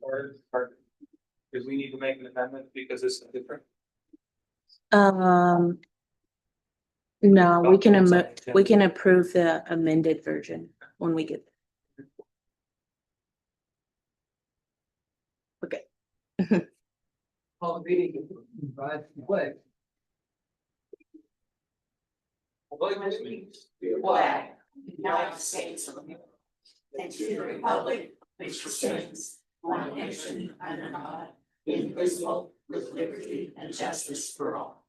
or because we need to make an amendment because it's different? No, we can approve the amended version when we get. Okay. Call the meeting, rise and pledge. Flag, United States of America, and to the republic which stands one nation under God, indivisible, with liberty and justice for all.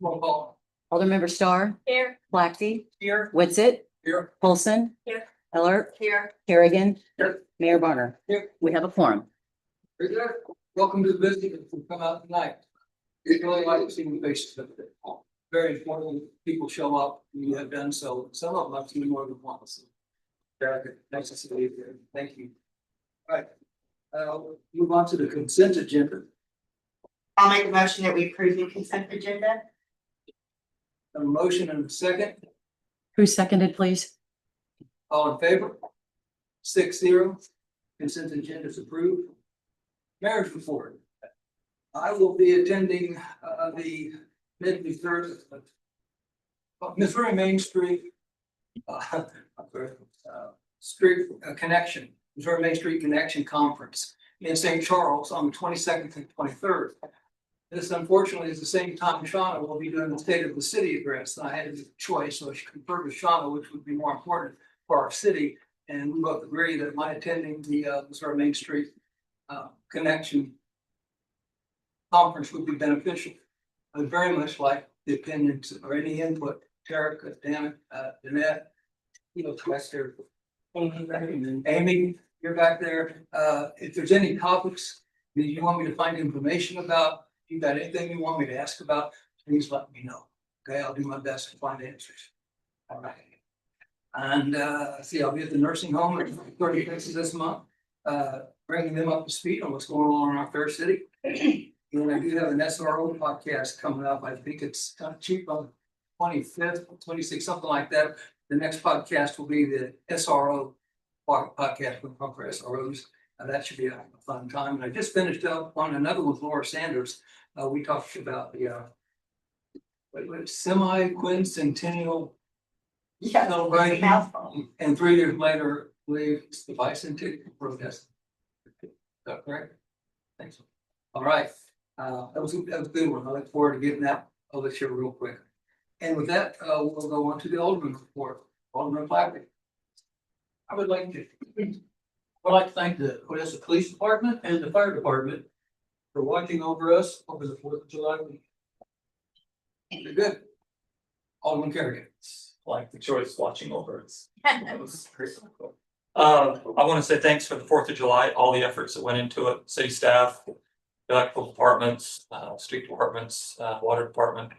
Roll call. Aldermember Starr. Here. Blackfeet. Here. Witsit. Here. Polson. Here. Heller. Here. Kerrigan. Here. Mayor Barner. Here. We have a quorum. Very good. Welcome to the visit who come out tonight. We really like seeing the faces of it. Very important people show up. You have done so. Some of them I've seen more than once. Very good. Nice to see you here. Thank you. All right. Move on to the consent agenda. I'll make a motion that we approve the consent agenda. A motion and a second. Who seconded, please? All in favor? 6-0. Consent agenda is approved. Marriage report. I will be attending the Midway third Missouri Main Street Connection, Missouri Main Street Connection Conference in St. Charles on the 22nd and 23rd. This unfortunately is the same time Shauna will be doing the State of the City address. I had a choice, so I conferred with Shauna, which would be more important for our city. And we both agree that my attending the Missouri Main Street Connection Conference would be beneficial. I would very much like the opinions or any input. Terica, Danette, Wester, Amy, you're back there. If there's any topics that you want me to find information about, if you got anything you want me to ask about, please let me know. Okay, I'll do my best to find answers. All right. And I'll be at the nursing home at 30 places this month, bringing them up to speed on what's going on in our fair city. And I do have an SRO podcast coming up. I think it's kind of cheap on 25th, 26th, something like that. The next podcast will be the SRO podcast with for SROs. That should be a fun time. And I just finished up on another with Laura Sanders. We talked about the semi-quincentennial celebration. And 3 years later, I believe it's the bicentennial protest. Is that correct? Thanks. All right. That was a good one. I look forward to getting that. I'll let you real quick. And with that, we'll go on to the Alderman report. Alderman Blackley. I would like to thank the Odessa Police Department and the Fire Department for watching over us over the 4th of July week. You're good. Alderman Kerrigan. Like the choice watching over us. That was pretty cool. I want to say thanks for the 4th of July, all the efforts that went into it, city staff, electrical departments, street departments, water department,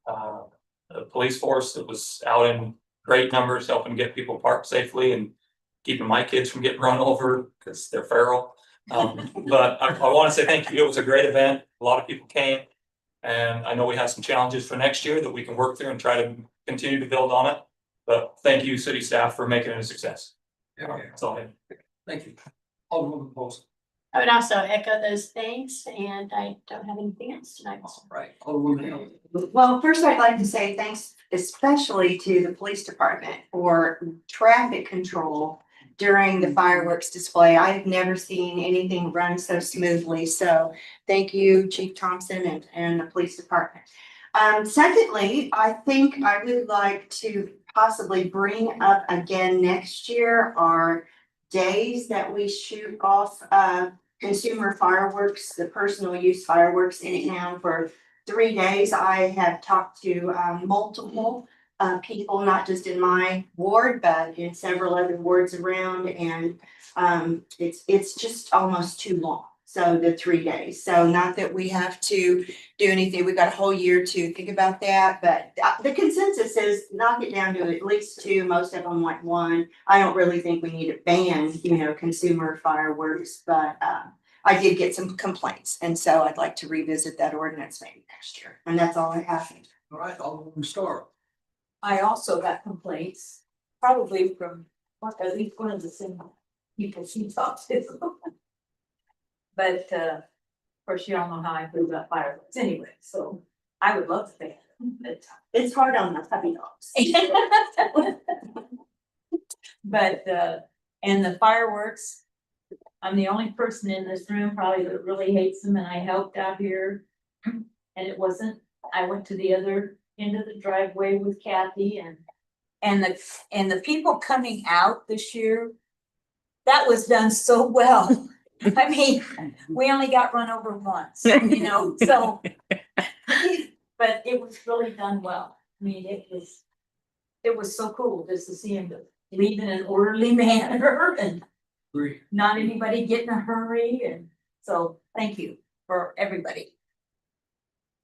the police force that was out in great numbers, helping get people parked safely and keeping my kids from getting run over because they're feral. But I want to say thank you. It was a great event. A lot of people came. And I know we have some challenges for next year that we can work through and try to continue to build on it. But thank you, city staff, for making it a success. That's all I have. Thank you. Alderman Paulson. I would also echo those things, and I don't have anything else tonight. All right. Alderwoman Hill. Well, first I'd like to say thanks especially to the police department for traffic control during the fireworks display. I've never seen anything run so smoothly. So thank you, Chief Thompson and the police department. Secondly, I think I would like to possibly bring up again next year our days that we shoot off consumer fireworks, the personal use fireworks in town for 3 days. I have talked to multiple people, not just in my ward, but in several other wards around, and it's just almost too long. So the 3 days. So not that we have to do anything. We've got a whole year to think about that, but the consensus is knock it down to at least 2. Most of them like 1. I don't really think we need to ban, consumer fireworks, but I did get some complaints, and so I'd like to revisit that ordinance maybe next year. And that's all I have. All right, Alderman Star. I also got complaints, probably from, at least one of the same people she talked to. But, of course, you all know how I feel about fireworks anyway, so I would love to pay them, but. It's hard on the puppy dogs. But, and the fireworks, I'm the only person in this room probably that really hates them, and I helped out here. And it wasn't, I went to the other end of the driveway with Kathy and the people coming out this year, that was done so well. I mean, we only got run over once, you know, so. But it was really done well. I mean, it was so cool just to see him leave in an orderly manner and Agree. not anybody get in a hurry, and so thank you for everybody.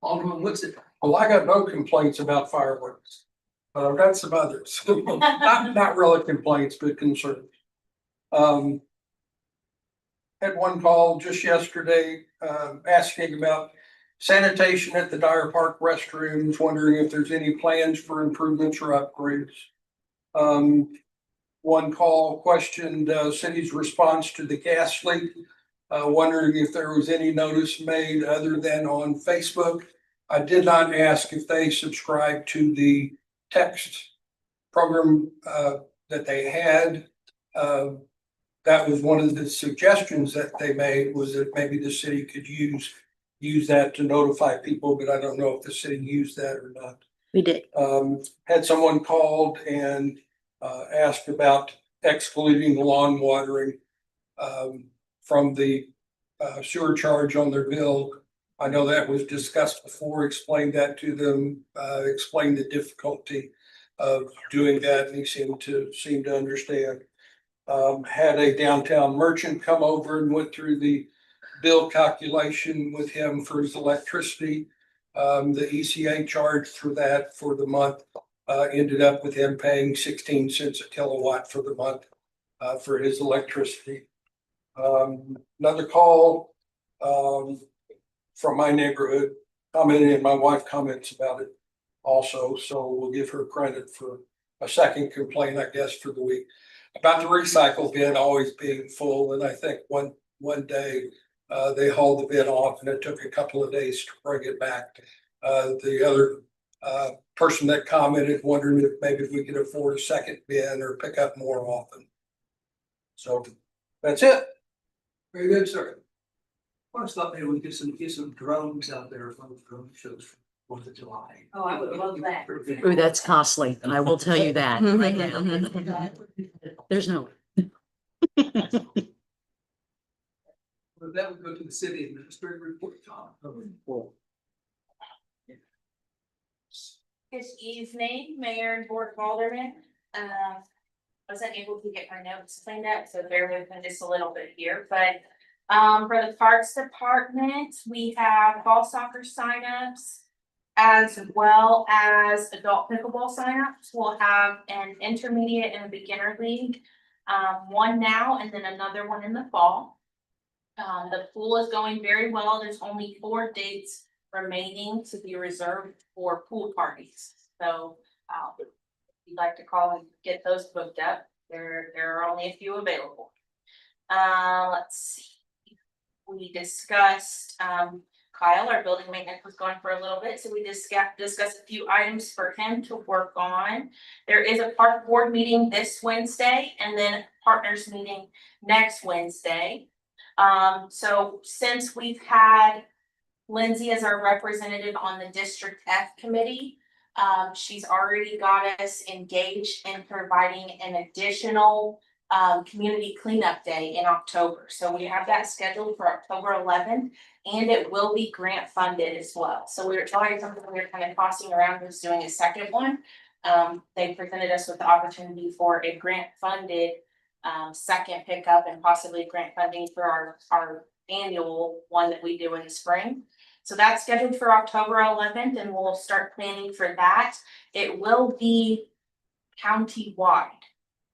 Alderman Woodson. Well, I got no complaints about fireworks, but I've got some others. Not really complaints, but concerns. Had one call just yesterday, asking about sanitation at the Dyer Park restrooms, wondering if there's any plans for improvements or upgrades. One call questioned city's response to the gas leak, wondering if there was any notice made other than on Facebook. I did not ask if they subscribed to the text program that they had. That was one of the suggestions that they made, was that maybe the city could use that to notify people, but I don't know if the city used that or not. We did. Had someone called and asked about excluding lawn watering from the sewer charge on their bill. I know that was discussed before, explained that to them, explained the difficulty of doing that, and he seemed to understand. Had a downtown merchant come over and went through the bill calculation with him for his electricity. The ECA charge for that for the month ended up with him paying 16 cents a kilowatt for the month for his electricity. Another call from my neighborhood commented, and my wife comments about it also, so we'll give her credit for a second complaint, I guess, for the week about the recycle bin always being full. And I think one day they hauled the bin off and it took a couple of days to bring it back. The other person that commented wondering if maybe we could afford a second bin or pick up more often. So that's it. Very good, sir. I want to stop maybe we get some drones out there from the drone shows for 4th of July. Oh, I would love that. Ooh, that's costly. I will tell you that right now. There's no. But that would go to the city administrator report, Tom. Good evening, Mayor and Board of Aldermen. Wasn't able to get my notes cleaned up, so bear with me just a little bit here, but for the Parks Department, we have fall soccer signups as well as adult pickleball signups. We'll have an intermediate and a beginner league, one now and then another one in the fall. The pool is going very well. There's only 4 dates remaining to be reserved for pool parties. So if you'd like to call and get those booked up, there are only a few available. Let's see. We discussed Kyle, our building maintenance, was going for a little bit, so we discussed a few items for him to work on. There is a park board meeting this Wednesday and then a partners meeting next Wednesday. So since we've had Lindsay as our representative on the District F committee, she's already got us engaged in providing an additional community cleanup day in October. So we have that scheduled for October 11th, and it will be grant funded as well. So we were trying something, we were kind of tossing around who's doing a second one. They presented us with the opportunity for a grant funded second pickup and possibly grant funding for our annual one that we do in the spring. So that's scheduled for October 11th, and we'll start planning for that. It will be county-wide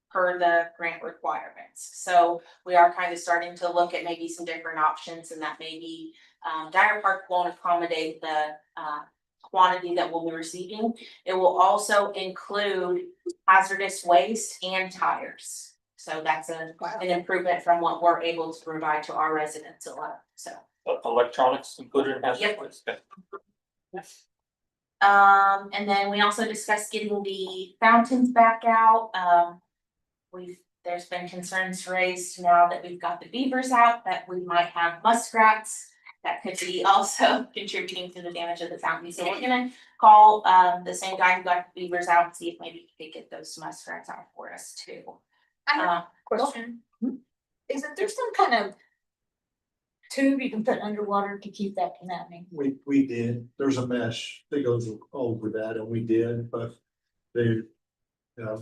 per the grant requirements. So we are kind of starting to look at maybe some different options, and that maybe Dyer Park won't accommodate the quantity that we'll be receiving. It will also include hazardous waste and tires. So that's an improvement from what we're able to provide to our residents alone, so. Electronics included in Yep. hazardous. And then we also discussed getting the fountains back out. There's been concerns raised now that we've got the beavers out, that we might have muskrats. That could be also contributing to the damage of the fountain. So we're gonna call the same guy who got the beavers out and see if maybe he could get those muskrats out for us too. I have a question. Isn't there some kind of tube you can put underwater to keep that from happening? We did, there's a mesh that goes over that and we did, but they.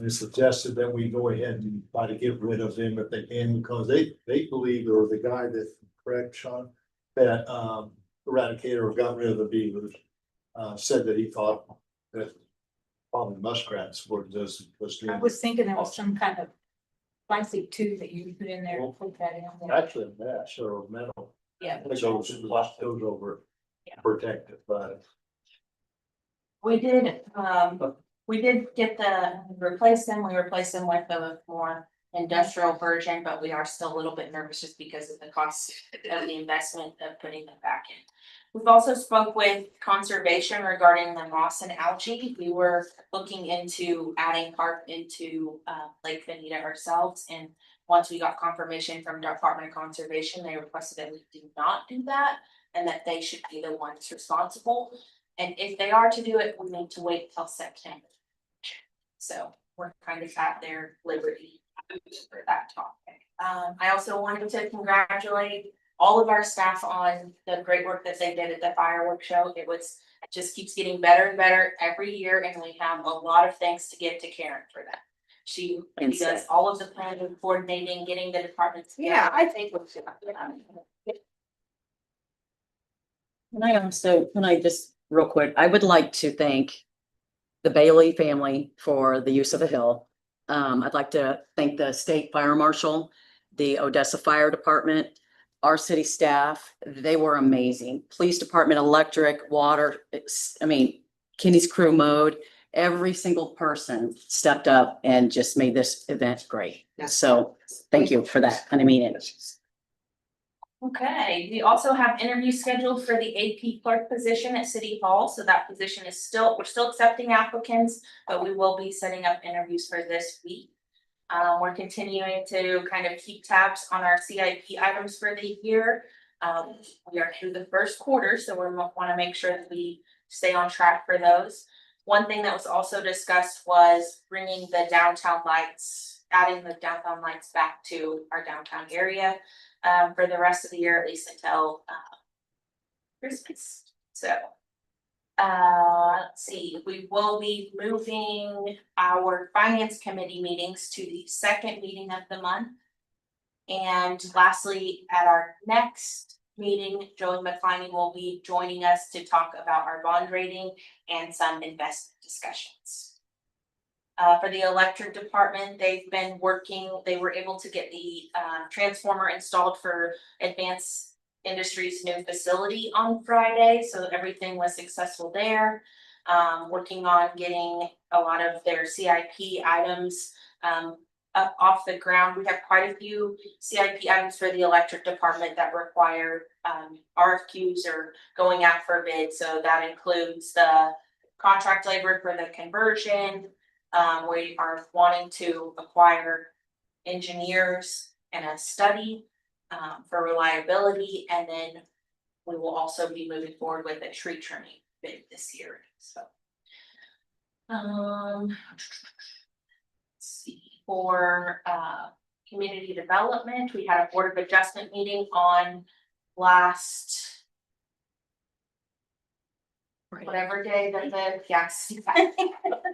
They suggested that we go ahead and try to get rid of them if they can, because they believe, or the guy that, correct, Sean? That eradicated or got rid of the beavers, said that he thought that probably muskrats were just was. I was thinking there was some kind of plastic tube that you could put in there and put that in there. Actually a mesh or metal. Yeah. That goes over Yeah. protected, but. We did get replace them. We replaced them with a more industrial version, but we are still a little bit nervous just because of the cost of the investment of putting them back in. We've also spoke with conservation regarding the moss and algae. We were looking into adding carp into Lake Veneta ourselves, and once we got confirmation from Department of Conservation, they requested that we do not do that and that they should be the ones responsible. And if they are to do it, we need to wait till September. So we're kind of at their liberty for that topic. I also wanted to congratulate all of our staff on the great work that they did at the fireworks show. It just keeps getting better and better every year, and we have a lot of thanks to give to Karen for that. She does all of the planning, coordinating, getting the departments. Yeah, I think we're. Can I just real quick, I would like to thank the Bailey family for the use of the hill. I'd like to thank the state fire marshal, the Odessa Fire Department, our city staff. They were amazing. Police department, electric, water, Kenny's crew mode. Every single person stepped up and just made this event great. So thank you for that. And I mean it. Okay, we also have interviews scheduled for the AP clerk position at City Hall, so that position is we're still accepting applicants, but we will be setting up interviews for this week. We're continuing to kind of keep tabs on our CIP items for the year. We are through the first quarter, so we want to make sure that we stay on track for those. One thing that was also discussed was bringing the downtown lights, adding the downtown lights back to our downtown area. For the rest of the year, at least until Christmas. So let's see, we will be moving our finance committee meetings to the second meeting of the month. And lastly, at our next meeting, Joey McCliney will be joining us to talk about our bond rating and some investment discussions. For the electric department, they've been working, they were able to get the transformer installed for Advanced Industries' new facility on Friday, so everything was successful there. Working on getting a lot of their CIP items up off the ground. We have quite a few CIP items for the electric department that require RFQs or going out for bid, so that includes the contract labor for the conversion. We are wanting to acquire engineers and a study for reliability, and then we will also be moving forward with a tree trimming bid this year. So, let's see, for community development, we had a board of adjustment meeting on last. Whatever day that yes,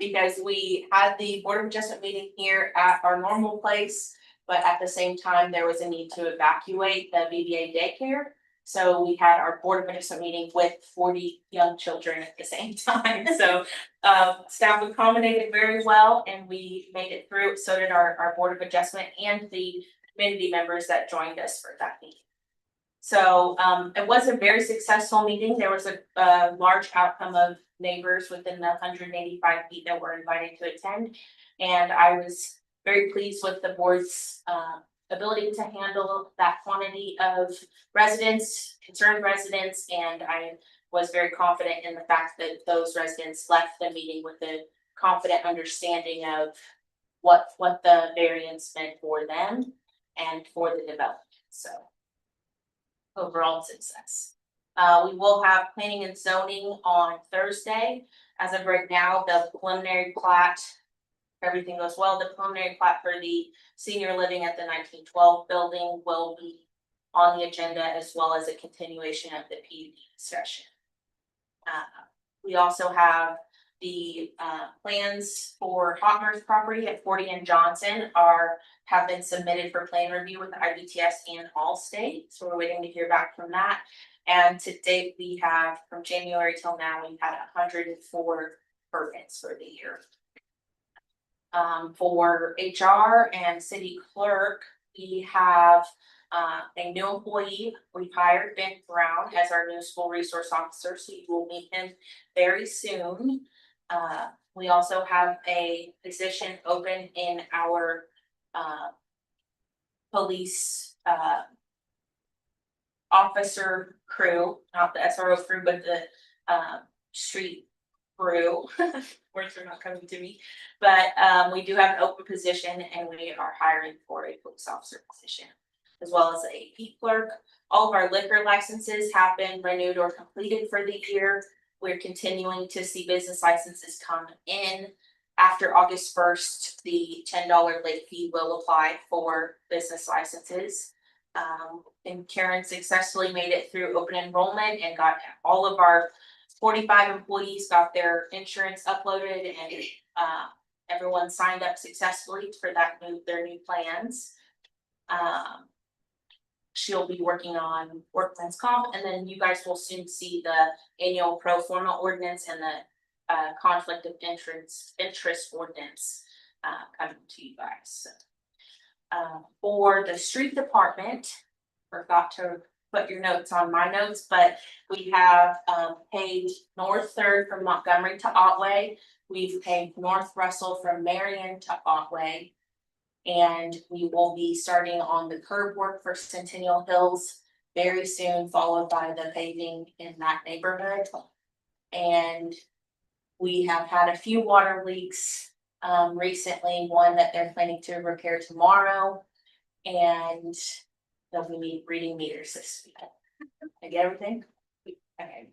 because we had the board of adjustment meeting here at our normal place, but at the same time, there was a need to evacuate the VBA daycare. So we had our board of adjustment meeting with 40 young children at the same time. So staff accommodated very well and we made it through. So did our board of adjustment and the community members that joined us for that meeting. So it was a very successful meeting. There was a large outcome of neighbors within the 185 feet that were invited to attend. And I was very pleased with the board's ability to handle that quantity of residents, concerned residents, and I was very confident in the fact that those residents left the meeting with a confident understanding of what the variance meant for them and for the development, so overall success. We will have planning and zoning on Thursday. As of right now, the preliminary plat, if everything goes well, the preliminary plat for the senior living at the 1912 building will be on the agenda, as well as a continuation of the PUD discussion. We also have the plans for Hotner's property at 40 and Johnson have been submitted for plan review with the IBTS and Allstate. So we're waiting to hear back from that. And to date, we have from January till now, we've had 104 permits for the year. For HR and city clerk, we have a new employee. We've hired Ben Brown as our new school resource officer, so you will meet him very soon. We also have a position open in our police officer crew, not the SRO crew, but the street crew. Words are not coming to me, but we do have an open position, and we are hiring for a police officer position, as well as a AP clerk. All of our liquor licenses have been renewed or completed for the year. We're continuing to see business licenses come in. After August 1st, the $10 late fee will apply for business licenses. And Karen successfully made it through open enrollment and got all of our 45 employees got their insurance uploaded, and everyone signed up successfully for their new plans. She'll be working on workman's comp, and then you guys will soon see the annual pro forma ordinance and the conflict of interest ordinance coming to you guys. For the street department, forgot to put your notes on my notes, but we have paid North 3rd from Montgomery to Otway. We've paid North Russell from Marion to Otway. And we will be starting on the curb work for Centennial Hills very soon, followed by the paving in that neighborhood. And we have had a few water leaks recently, one that they're planning to repair tomorrow. And they'll be reading meters this week. I get everything? Okay.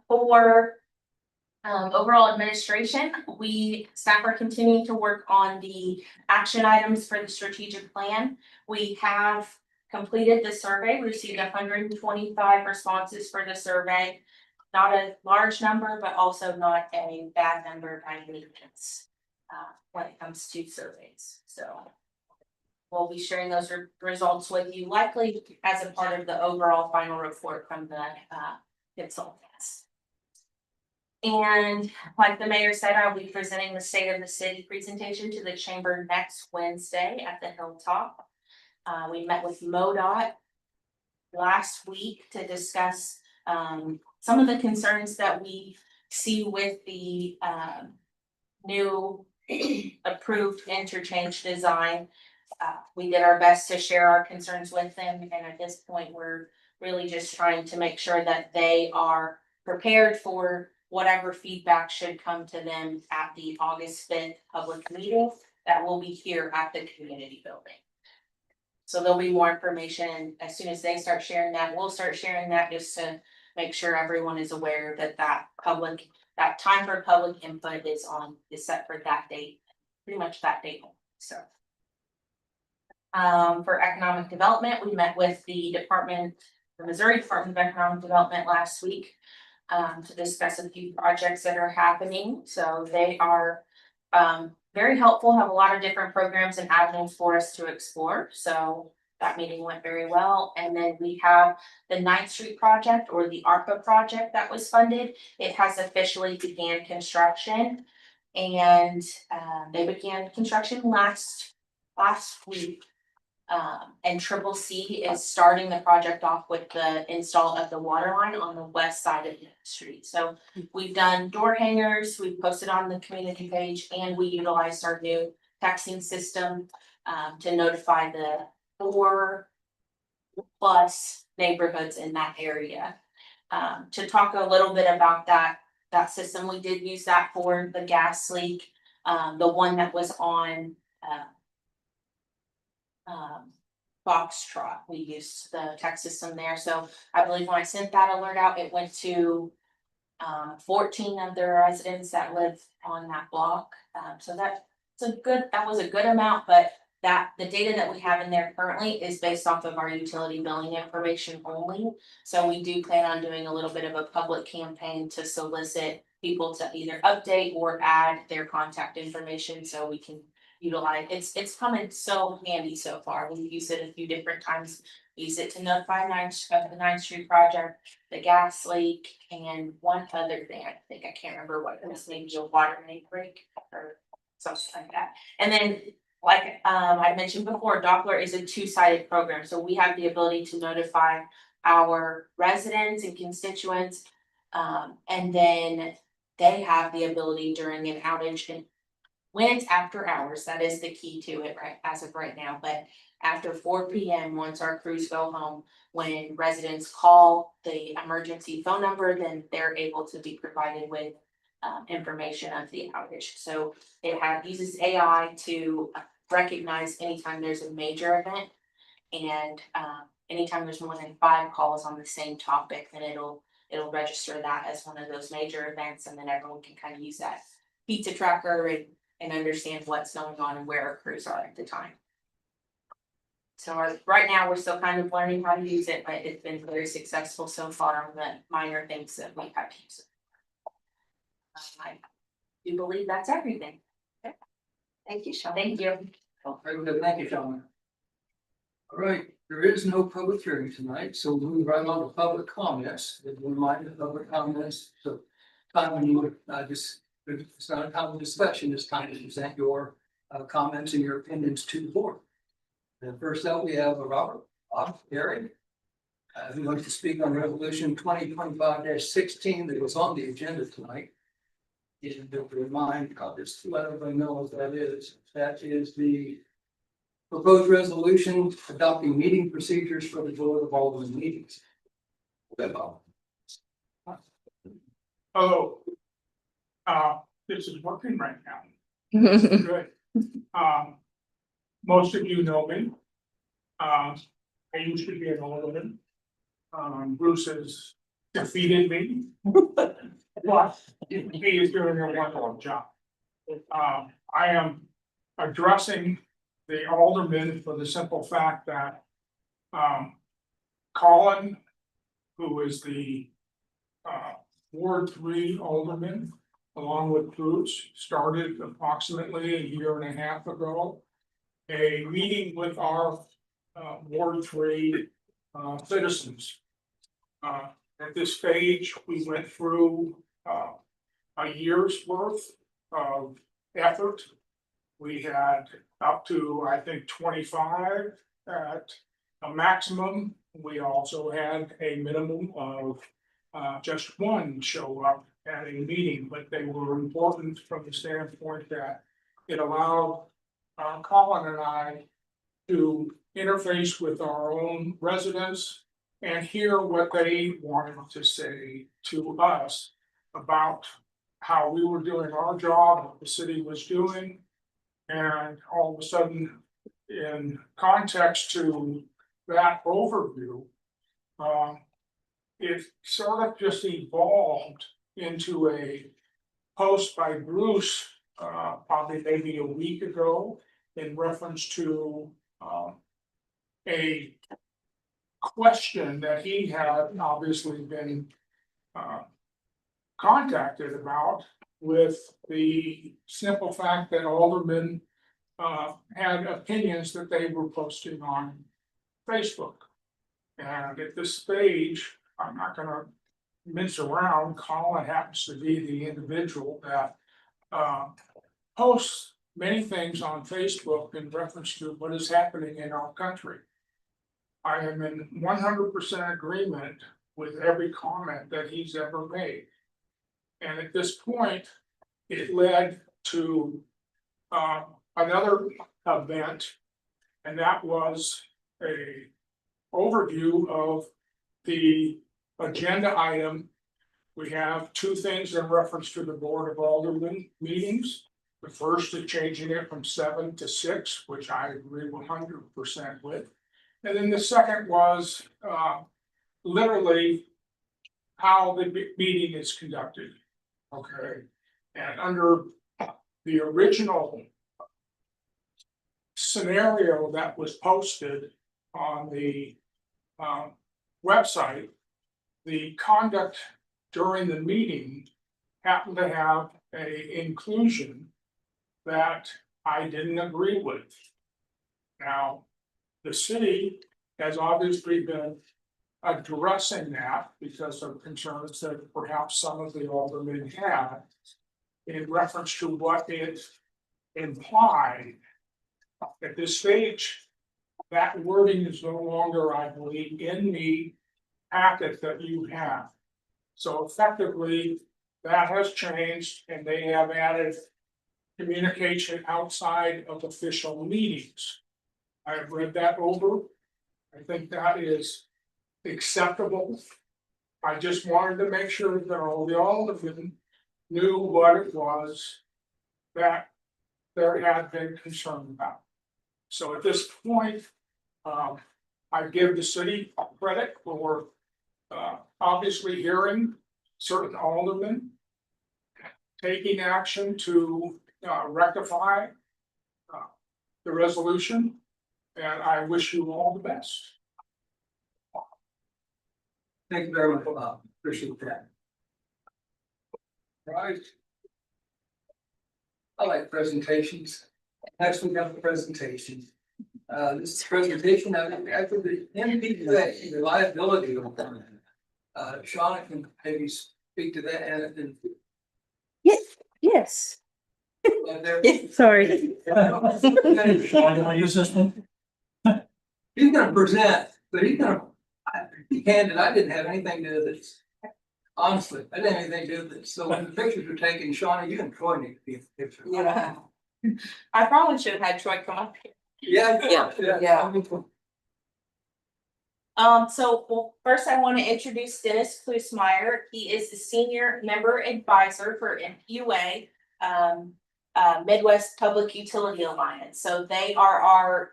For overall administration, staff are continuing to work on the action items for the strategic plan. We have completed the survey, received 125 responses for the survey. Not a large number, but also not a bad number by any means when it comes to surveys. So we'll be sharing those results with you, likely as a part of the overall final report from the consultants. And like the mayor said, I'll be presenting the state of the city presentation to the chamber next Wednesday at the Hilltop. We met with MoDOT last week to discuss some of the concerns that we see with the new approved interchange design. We did our best to share our concerns with them, and at this point, we're really just trying to make sure that they are prepared for whatever feedback should come to them at the August 5th public meeting that will be here at the community building. So there'll be more information as soon as they start sharing that. We'll start sharing that just to make sure everyone is aware that that time for public input is set for that date, pretty much that date. So for economic development, we met with the Missouri Department of Economic Development last week to discuss a few projects that are happening. So they are very helpful, have a lot of different programs and avenues for us to explore. So that meeting went very well. And then we have the 9th Street project, or the ARPA project that was funded. It has officially began construction, and they began construction last week. And Triple C is starting the project off with the install of the water line on the west side of the street. So we've done door hangers, we've posted on the community page, and we utilized our new texting system to notify the 4+ neighborhoods in that area. To talk a little bit about that system, we did use that for the gas leak, the one that was on Foxtrot. We used the text system there, so I believe when I sent that alert out, it went to 14 of the residents that live on that block. So that was a good amount, but the data that we have in there currently is based off of our utility billing information only. So we do plan on doing a little bit of a public campaign to solicit people to either update or add their contact information so we can utilize. It's coming so handy so far. We've used it a few different times. Use it to notify the 9th Street project, the gas leak, and one other thing. I think I can't remember what it was, maybe a water main break or something like that. And then, like I mentioned before, Doppler is a 2-sided program, so we have the ability to notify our residents and constituents, and then they have the ability during an outage, and when it's after hours, that is the key to it, right, as of right now. But after 4 p.m., once our crews go home, when residents call the emergency phone number, then they're able to be provided with information of the outage. So it uses AI to recognize anytime there's a major event, and anytime there's more than 5 calls on the same topic, then it'll register that as one of those major events, and then everyone can kind of use that pizza tracker and understand what's going on and where our crews are at the time. So right now, we're still kind of learning how to use it, but it's been very successful so far on the minor things that we've had to use it. I do believe that's everything. Thank you, Sean. Thank you. Very good, thank you, Sean. All right, there is no public hearing tonight, so we'll move right on to public comments. If you mind the public comments, so time when you it's not a time of discussion, it's time to present your comments and your opinions to the board. And first up, we have Robert Gary, who wants to speak on resolution 2025-16 that was on the agenda tonight. And to remind, I'll just let everybody know what that is. That is the proposed resolution adopting meeting procedures for the Board of Aldermen meetings. Oh, this is working right now. Good. Most of you know me. I used to be an alderman. Bruce has defeated me. But he is doing a wonderful job. I am addressing the aldermen for the simple fact that Colin, who is the Ward 3 alderman, along with Bruce, started approximately a year and a half ago a meeting with our Ward 3 citizens. At this stage, we went through a year's worth of effort. We had up to, I think, 25 at a maximum. We also had a minimum of just 1 show up at a meeting, but they were important from the standpoint that it allowed Colin and I to interface with our own residents and hear what they wanted to say to us about how we were doing our job, what the city was doing. And all of a sudden, in context to that overview, it sort of just evolved into a post by Bruce, probably maybe a week ago, in reference to a question that he had obviously been contacted about, with the simple fact that aldermen had opinions that they were posting on Facebook. And at this stage, I'm not gonna mince around. Colin happens to be the individual that posts many things on Facebook in reference to what is happening in our country. I am in 100% agreement with every comment that he's ever made. And at this point, it led to another event, and that was a overview of the agenda item. We have two things in reference to the Board of Aldermen meetings. The first is changing it from 7 to 6, which I agree 100% with. And then the second was literally how the meeting is conducted. Okay, and under the original scenario that was posted on the website, the conduct during the meeting happened to have a inclusion that I didn't agree with. Now, the city has obviously been addressing that because of concerns that perhaps some of the aldermen had in reference to what it implied. At this stage, that wording is no longer, I believe, in the packet that you have. So effectively, that has changed and they have added communication outside of official meetings. I have read that over. I think that is acceptable. I just wanted to make sure that all the aldermen knew what it was that there had been concern about. So at this point, I give the city credit for obviously hearing certain aldermen, taking action to rectify the resolution, and I wish you all the best. Thank you very much, Bob. Appreciate that. Right. I like presentations. Next, we have the presentation. This is a presentation after the MPA reliability. Shauna can maybe speak to that and. Yes. Sorry. Use this one? He's gonna present, but he's gonna, be candid, I didn't have anything to do with this. Honestly, I didn't have anything to do with this. So when the pictures were taken, Shauna, you and Troy need to be in the picture. Yeah. I probably should have had Troy come up here. Yeah. So, well, first I want to introduce Dennis Klusmeyer. He is the senior member advisor for MPUA, Midwest Public Utility Alliance. So they are our,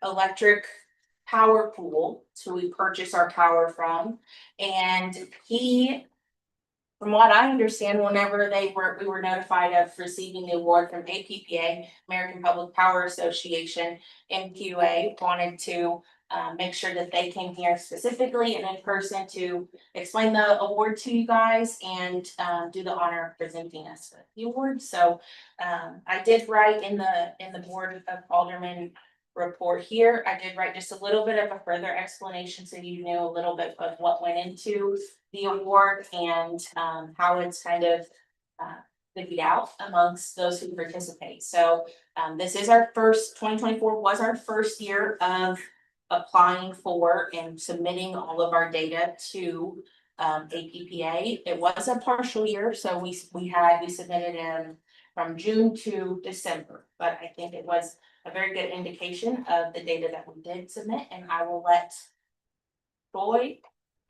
electric power pool, so we purchase our power from. And he, from what I understand, whenever we were notified of receiving the award from APPA, American Public Power Association, MPUA wanted to make sure that they came here specifically and in person to explain the award to you guys and do the honor of presenting us with the award. So I did write in the Board of Aldermen report here. I did write just a little bit of a further explanation so you knew a little bit of what went into the award and how it's kind of divvied out amongst those who participate. So this is our first, 2024 was our first year of applying for and submitting all of our data to APPA. It was a partial year, so we submitted in from June to December, but I think it was a very good indication of the data that we did submit, and I will let Troy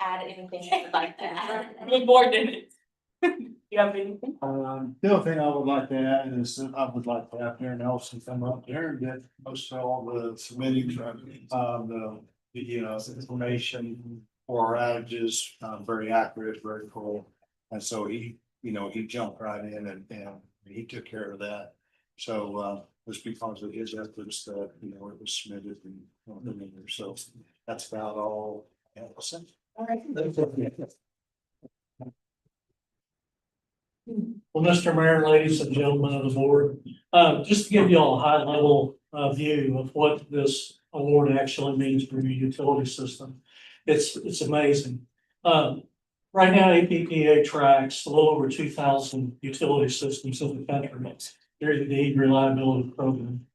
add anything you would like to add. Good board minutes. You have anything? The other thing I would like to add is that I would like to have Darren Nelson come up there and get most of all the submitting, the information for our outages, very accurate, very full. And so he jumped right in and he took care of that. So, just because of his efforts that, it was submitted and, so that's about all. All right. Well, Mr. Mayor, ladies and gentlemen of the board, just to give you all a high level view of what this award actually means for your utility system. It's amazing. Right now, APPA tracks a little over 2,000 utility systems in the country. Area D reliability program.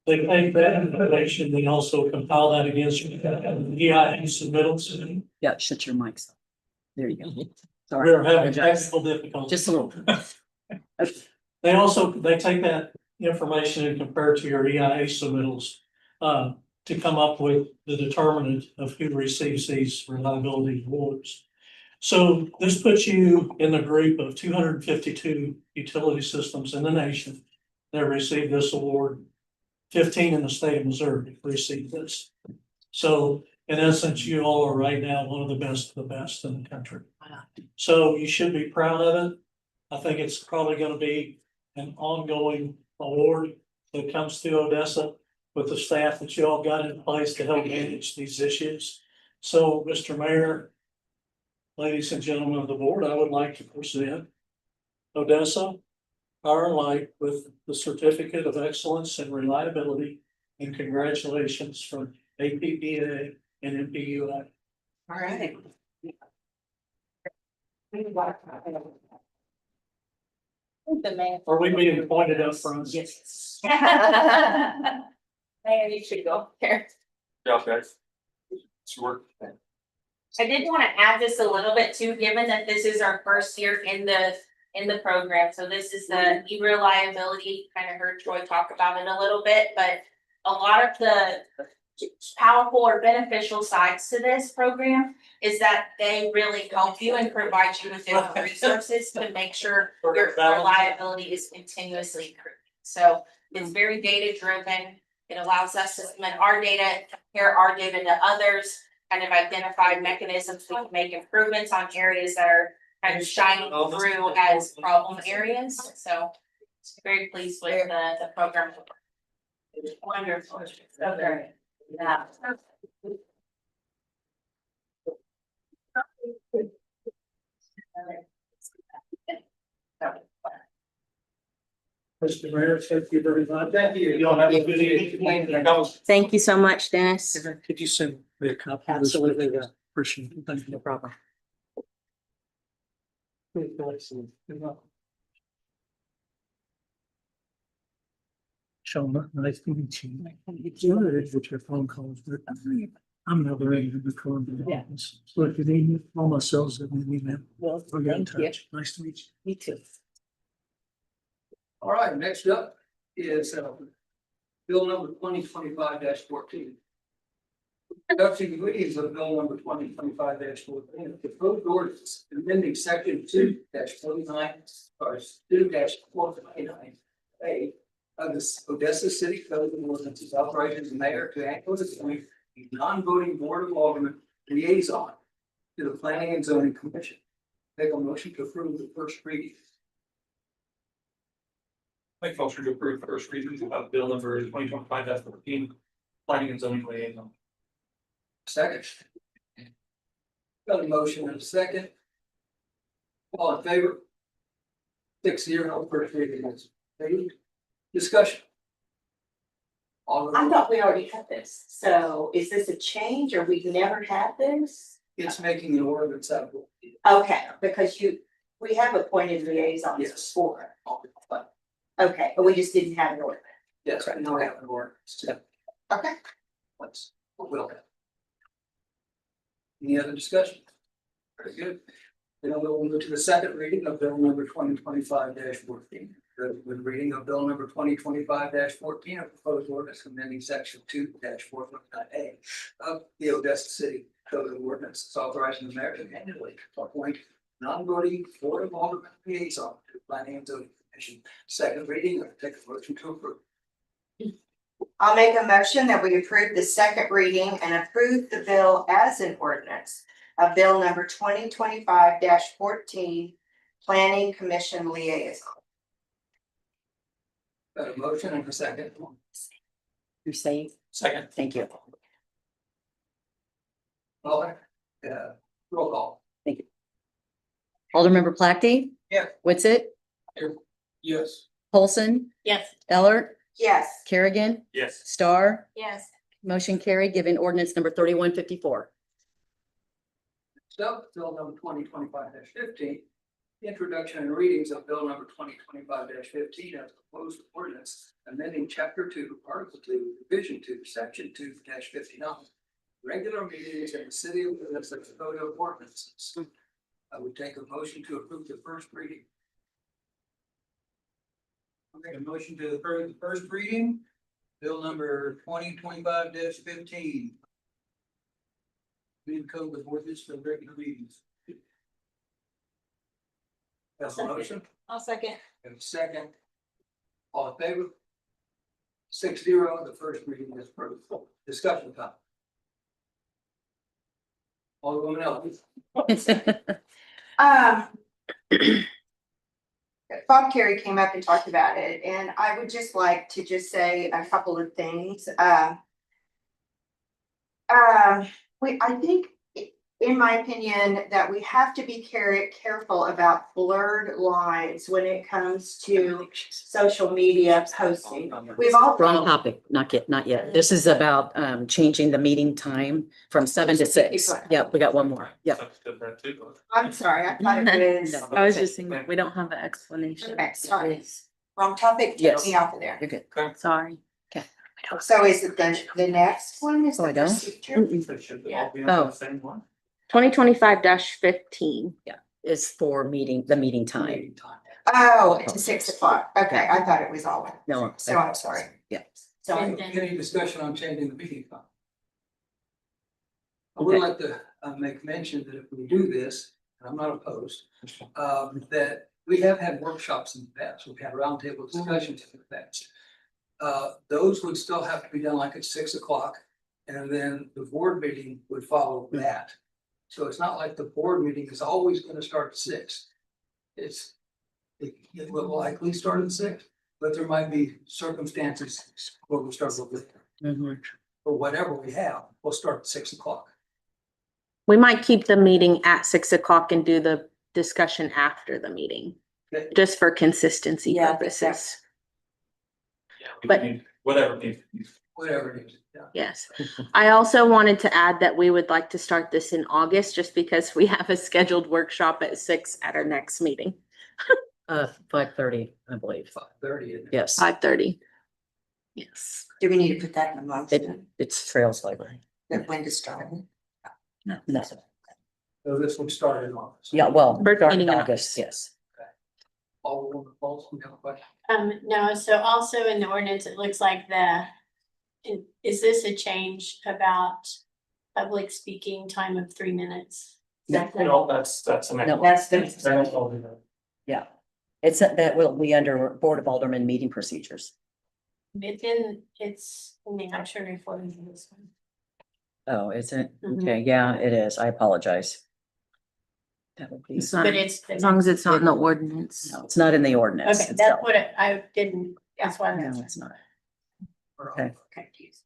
They take that information, they also compile that against EIA submittals. Yeah, shut your mics. There you go. Sorry. We're having Apologize. technical difficulties. Just a little. They also, they take that information and compare it to your EIA submittals, to come up with the determinant of who receives these reliability awards. So this puts you in the group of 252 utility systems in the nation that receive this award. 15 in the state of Missouri received this. So in essence, you all are right now one of the best in the country. So you should be proud of it. I think it's probably gonna be an ongoing award that comes through Odessa with the staff that you all got in place to help manage these issues. So, Mr. Mayor, ladies and gentlemen of the board, I would like to present Odessa Power and Light with the Certificate of Excellence and Reliability, and congratulations from APPA and MPUI. All right. The mayor. Are we being pointed up front? Yes. Mayor, you should go there. Yeah, guys. Sure. I did want to add this a little bit too, given that this is our first year in the program. So this is the e-reliability, kind of heard Troy talk about it a little bit, but a lot of the powerful or beneficial sides to this program is that they really help you and provide you with different resources to make sure your reliability is continuously improving. So it's very data driven. It allows us to submit our data, compare our data to others, kind of identify mechanisms we can make improvements on areas that are kind of shining through as problem areas. So very pleased with the program. Wonderful. Okay. Yeah. Mr. Mayor, thank you very much. Thank you. Y'all have a good evening. Thank you so much, Dennis. Could you send me a copy? Absolutely, yeah. Appreciate it. Thank you. No problem. Sean, nice to meet you. Good with your phone calls, but I'm never ready to record the office. So if you need me, all my cells that we need them. Well, We'll get in thank you. touch. Nice to meet you. Me too. All right, next up is bill number 2025-14. Introducing readings of bill number 2025-14. Proposed ordinance amending section 2-49 or 2-499A of the Odessa City Code of Ordinances authorizing the mayor to act as a non-voting board of aldermen liaison to the Planning and Zoning Commission. Make a motion to approve the first reading. Make a motion to approve first reading of bill number 2025-14, planning and zoning liaison. Second. Got a motion and a second. All in favor? 6-0, first reading is approved. Discussion. All I of thought we already had this. So is this a change or we've never had this? it's making an ordinance out of it. Okay, because we have appointed liaisons Yes. before. Okay, but we just didn't have an ordinance. Yes, I know I have an ordinance. Okay. Let's, we'll have. Any other discussion? Very good. Then we'll move to the second reading of bill number 2025-14. The reading of bill number 2025-14, a proposed ordinance amending section 2-499A of the Odessa City Code of Ordinances authorizing the mayor to annually appoint non-voting board of aldermen liaison to the Planning and Zoning Commission. Second reading, I'll take a motion to approve. I'll make a motion that we approve the second reading and approve the bill as an ordinance of bill number 2025-14, Planning Commission liaison. Got a motion and a second. You're saying, Second. thank you. All right, roll call. Aldermember Placky? Yeah. Witsit, Yes. Polson, Yes. Ellert, Yes. Kerrigan, Yes. Star, Yes. motion carried, given ordinance number 3154. Next up, bill number 2025-15. Introduction and readings of bill number 2025-15 as proposed ordinance amending chapter 2, article 2, division 2, section 2-59. Regular meetings in the city of the code of ordinances. I would take a motion to approve the first reading. I'll make a motion to approve the first reading, bill number 2025-15. Being code of ordinance for regular meetings. That's a motion. I'll second. And a second. All in favor? 6-0, the first reading is approved. Discussion time. Alderwoman Ellis. Bob Carey came up and talked about it, and I would just like to just say a couple of things. I think, in my opinion, that we have to be careful about blurred lines when it comes to social media posting. We've all. Wrong topic, not yet. This is about changing the meeting time from 7 to 6. Yep, we got one more. Yep. I'm sorry, I thought it was. I was just thinking, we don't have an explanation. Okay, sorry. Wrong topic, take Yes. me off of there. You're good. Sorry. So is it the next one is Oh, I the don't? procedure? They should all be Oh. on the same one. 2025-15. Is for the meeting time. Meeting time. Oh, it's 6 o'clock. Okay, I thought it was all. No. So I'm sorry. Yeah. Sorry. Any discussion on changing the meeting time? I would Okay. like to make mention that if we do this, and I'm not opposed, that we have had workshops in the past, we've had roundtable discussions in the past. Those would still have to be done like at 6 o'clock, and then the board meeting would follow that. So it's not like the board meeting is always gonna start at 6. It will likely start at 6, but there might be circumstances where we start a little bit later. Mhm. But whatever we have, we'll start at 6 o'clock. We might keep the meeting at 6 o'clock and do the discussion after the meeting, Okay. just for consistency Yeah, purposes. But But- whatever needs. Whatever it is, yeah. Yes. I also wanted to add that we would like to start this in August, just because we have a scheduled workshop at 6 at our next meeting, 5:30, I believe. 5:30. isn't it? Yes, 5:30. Yes. Do we need to put that in the it, motion, it's Trails Library. that when to start? No. So this would start in August. Yeah, well, First start in meeting in August, yes. All the false, we have a question. No, so also in the ordinance, it looks like is this a change about public speaking time of 3 minutes? No, that's an. No. That's the. That's all we know. Yeah. It's, that will be under Board of Aldermen meeting procedures. I'm sure referring to this one. Oh, is it? Mhm. Okay, yeah, it is. I apologize. That would be, It's not, But it's. as long as it's not in the ordinance. no, it's not in the ordinance. Okay, itself. that's what I didn't, that's why. No, it's not. Okay. Confused.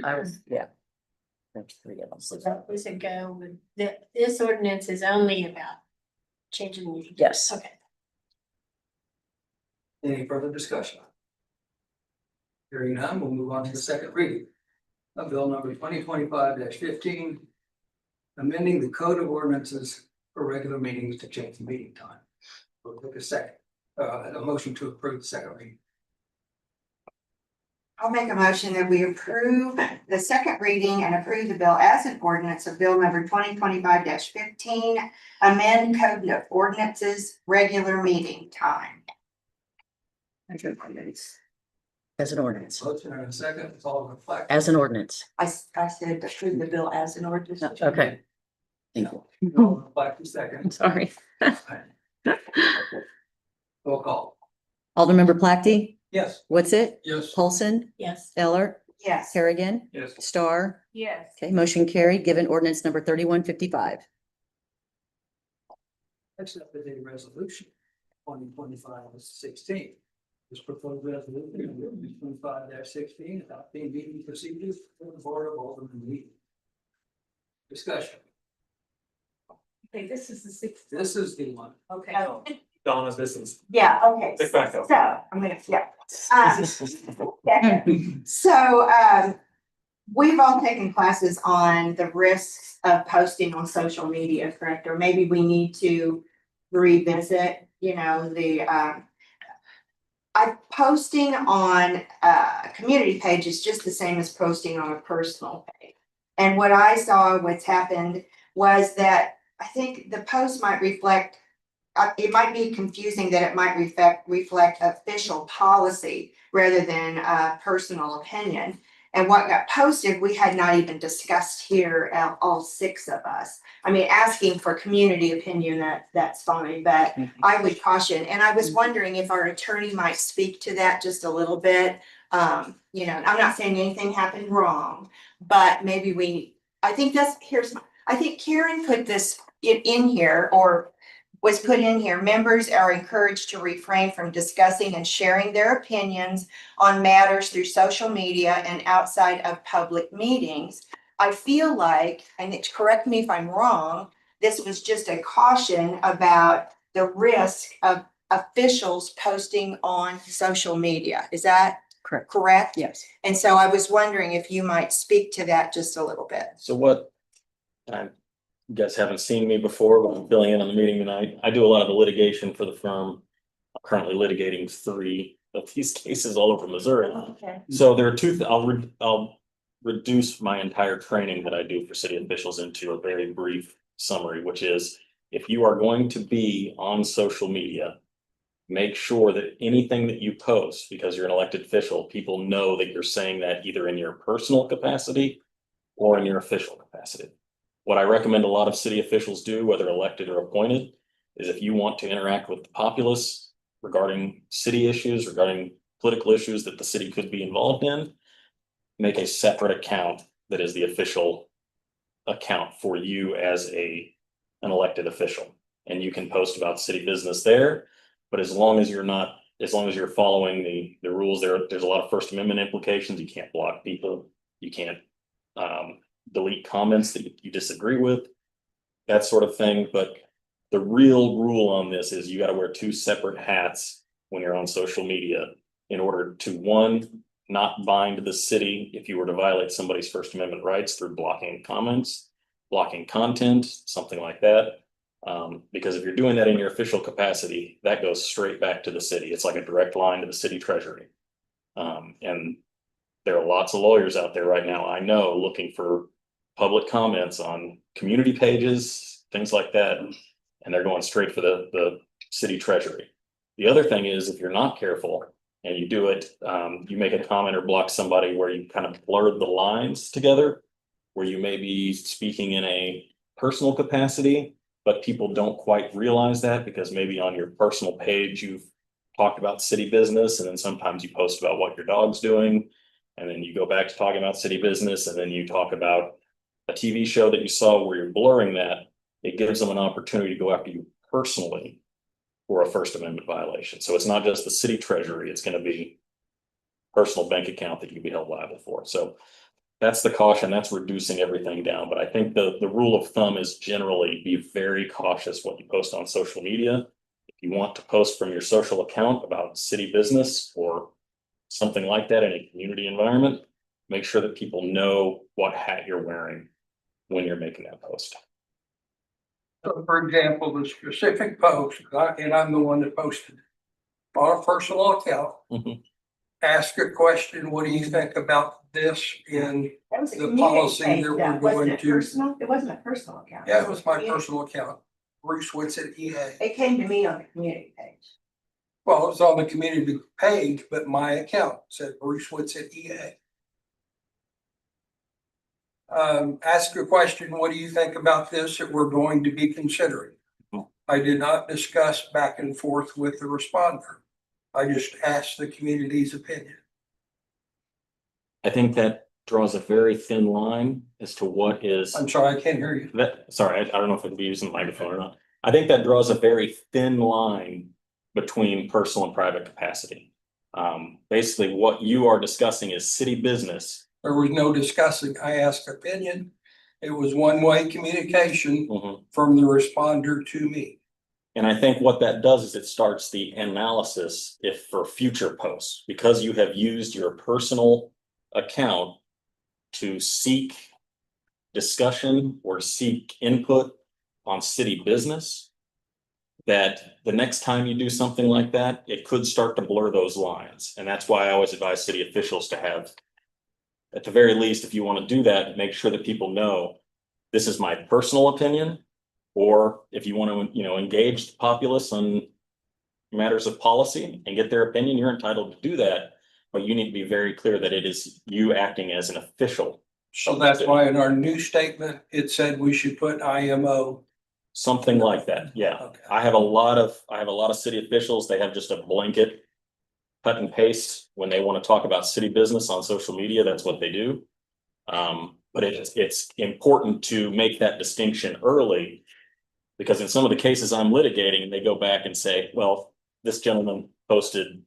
I was, yeah. There's 3 of them. So that was a go with, this ordinance is only about changing. the- Yes. Okay. Any further discussion? Hearing none, we'll move on to the second reading of bill number 2025-15. Amending the code of ordinances for regular meetings to change the meeting time. We'll take a motion to approve the second reading. I'll make a motion that we approve the second reading and approve the bill as an ordinance of bill number 2025-15. Amend code of ordinances, regular meeting time. As an ordinance, Motion and a second, it's all reflected. as an ordinance. I said approve the bill as an ordinance. Okay. Thank you. All reflected I'm second. sorry. Roll call. Aldermember Placky, Yes. Whatsit, Yes. Paulson, Yes. Eller, Yes. Harrigan, Yes. Star. Yes. Okay, motion carried, given ordinance number 3155. Next up is a resolution, 2025-16. This proposed resolution, 25-16, adopting meeting procedures for the Board of Aldermen meeting. Discussion. Okay, this is the 6th. This is the one. Okay. Donna's business. Yeah, okay. Pick back up. So, I'm gonna, yeah. So, we've all taken classes on the risks of posting on social media, correct? Or maybe we need to revisit, you know, posting on community page is just the same as posting on a personal page. And what I saw, what's happened was that I think the post might reflect, it might be confusing that it might reflect official policy rather than personal opinion. And what got posted, we had not even discussed here, all 6 of us. I mean, asking for community opinion, that's fine, but I would caution, and I was wondering if our attorney might speak to that just a little bit. You know, I'm not saying anything happened wrong, but maybe I think I think Karen put this in here, or was put in here. Members are encouraged to refrain from discussing and sharing their opinions on matters through social media and outside of public meetings. I feel like, and correct me if I'm wrong, this was just a caution about the risk of officials posting on social media. Is that correct? Yes. And so I was wondering if you might speak to that just a little bit. So what, you guys haven't seen me before, but I'm filling in on the meeting tonight. I do a lot of the litigation for the firm. I'm currently litigating 3 of these cases all over Missouri. Okay. So there are 2, I'll reduce my entire training that I do for city officials into a very brief summary, which is if you are going to be on social media, make sure that anything that you post, because you're an elected official, people know that you're saying that either in your personal capacity or in your official capacity. What I recommend a lot of city officials do, whether elected or appointed, is if you want to interact with the populace regarding city issues, regarding political issues that the city could be involved in, make a separate account that is the official account for you as an elected official. And you can post about city business there, but as long as you're following the rules, there's a lot of First Amendment implications. You can't block people. You can't delete comments that you disagree with, that sort of thing. But the real rule on this is you got to wear 2 separate hats when you're on social media in order to, 1, not bind the city if you were to violate somebody's First Amendment rights through blocking comments, blocking content, something like that. Because if you're doing that in your official capacity, that goes straight back to the city. It's like a direct line to the city treasury. And there are lots of lawyers out there right now, I know, looking for public comments on community pages, things like that. And they're going straight for the city treasury. The other thing is, if you're not careful and you do it, you make a comment or block somebody where you kind of blurred the lines together, where you may be speaking in a personal capacity, but people don't quite realize that because maybe on your personal page, you've talked about city business, and then sometimes you post about what your dog's doing. And then you go back to talking about city business, and then you talk about a TV show that you saw where you're blurring that. It gives them an opportunity to go after you personally for a First Amendment violation. So it's not just the city treasury, it's going to be personal bank account that you'd be held liable for. So that's the caution, that's reducing everything down. But I think the rule of thumb is generally be very cautious what you post on social media. If you want to post from your social account about city business or something like that in a community environment, make sure that people know what hat you're wearing when you're making that post. So for example, the specific post, and I'm the one that posted on a personal account. Mhm. Ask a question, what do you think about this in That was a the community policy page, that we're wasn't going it to? personal? It wasn't a personal account. Yeah, it was my personal account, Bruce Whitsitt EA. It came to me on the community page. Well, it was on the community page, but my account said Bruce Whitsitt EA. Ask a question, what do you think about this that we're going to be considering? I did not discuss back and forth with the responder. I just asked the community's opinion. I think that draws a very thin line as to what is. I'm sorry, I can't hear you. Sorry, I don't know if it'd be using the microphone or not. I think that draws a very thin line between personal and private capacity. Basically, what you are discussing is city business. There was no discussing. I asked opinion. It was one-way communication from the responder to me. And I think what that does is it starts the analysis if for future posts, because you have used your personal account to seek discussion or seek input on city business. that the next time you do something like that, it could start to blur those lines. And that's why I always advise city officials to have, at the very least, if you want to do that, make sure that people know this is my personal opinion. Or if you want to, engage the populace on matters of policy and get their opinion, you're entitled to do that. But you need to be very clear that it is you acting as an official. So that's why in our new statement, it said we should put IMO. Something like that, yeah. Okay. I have a lot of city officials, they have just a blanket cut and paste when they want to talk about city business on social media, that's what they do. But it's important to make that distinction early. Because in some of the cases I'm litigating, they go back and say, well, this gentleman posted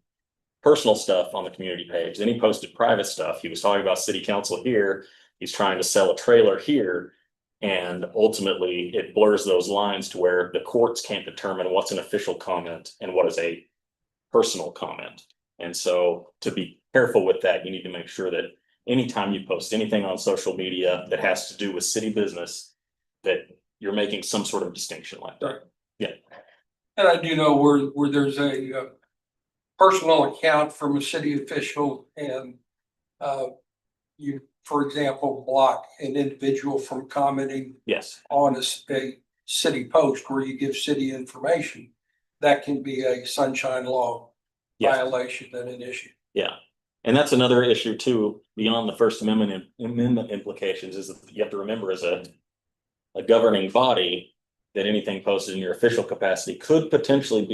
personal stuff on the community page, then he posted private stuff. He was talking about city council here, he's trying to sell a trailer here. And ultimately, it blurs those lines to where the courts can't determine what's an official comment and what is a personal comment. And so to be careful with that, you need to make sure that anytime you post anything on social media that has to do with city business, that you're making some sort of distinction like that. Yeah. And I do know where there's a personal account from a city official and you, for example, block an individual from commenting Yes. on a city post where you give city information, that can be a sunshine law Yes. violation and an issue. Yeah. And that's another issue too, beyond the First Amendment implications, is that you have to remember as a governing body that anything posted in your official capacity could potentially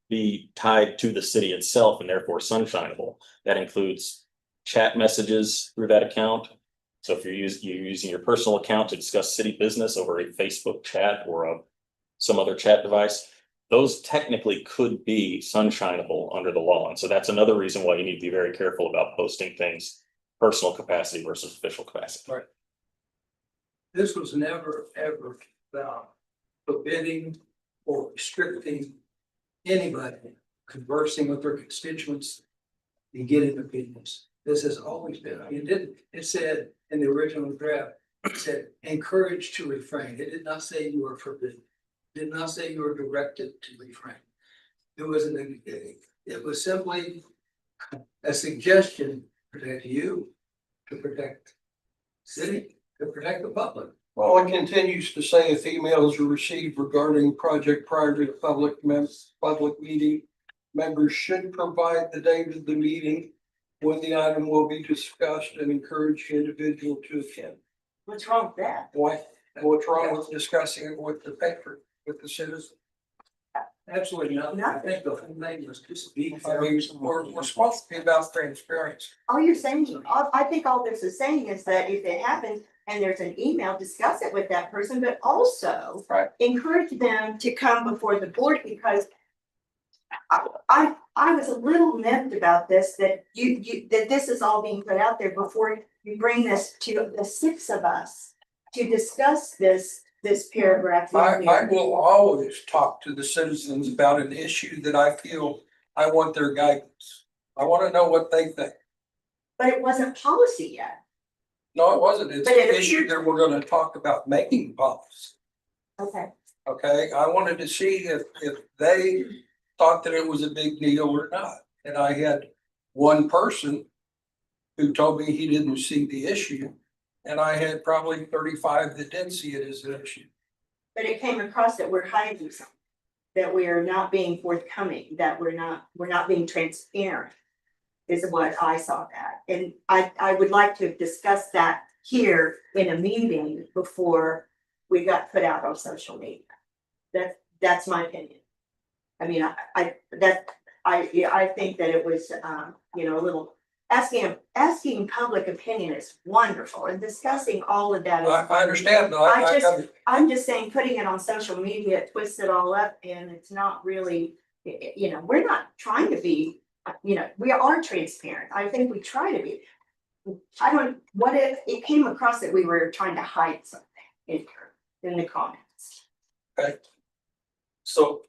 be tied to the city itself and therefore sunshineable. That includes chat messages through that account. So if you're using your personal account to discuss city business over a Facebook chat or some other chat device, those technically could be sunshineable under the law. And so that's another reason why you need to be very careful about posting things personal capacity versus official capacity. Right. This was never, ever about forbidding or restricting anybody conversing with their constituents and getting opinions. This has always been, it said in the original draft, it said encouraged to refrain. It did not say you were forbidden. It did not say you were directed to refrain. It was simply a suggestion to protect you, to protect city, to protect the public. Well, it continues to say if emails are received regarding project prior to the public meeting, members should provide the date of the meeting when the item will be discussed and encourage the individual to attend. What's wrong with that? Why? And what's wrong with discussing it with the paper, with the citizen? Absolutely nothing. I think the whole thing was just be. I mean, we're supposed to be about transparency. All you're saying, I think all this is saying is that if it happens and there's an email, discuss it with that person, but also Right. encourage them to come before the board, because I was a little miffed about this, that that this is all being put out there before you bring this to the six of us to discuss this paragraph. I will always talk to the citizens about an issue that I feel I want their guidance. I want to know what they think. But it wasn't policy yet. No, it wasn't. It's But it an issue that we're going to talk about making policy. Okay. Okay, I wanted to see if they thought that it was a big deal or not. And I had one person who told me he didn't see the issue. And I had probably 35 that didn't see it as an issue. But it came across that we're hiding something, that we are not being forthcoming, that we're not being transparent, is what I saw that. And I would like to discuss that here in a meeting before we got put out on social media. That's my opinion. I mean, I think that it was, a little asking public opinion is wonderful, and discussing all of that. I understand, though. I'm just saying, putting it on social media, it twists it all up, and it's not really, we're not trying to be, we are transparent. I think we try to be. What if it came across that we were trying to hide something in the comments? So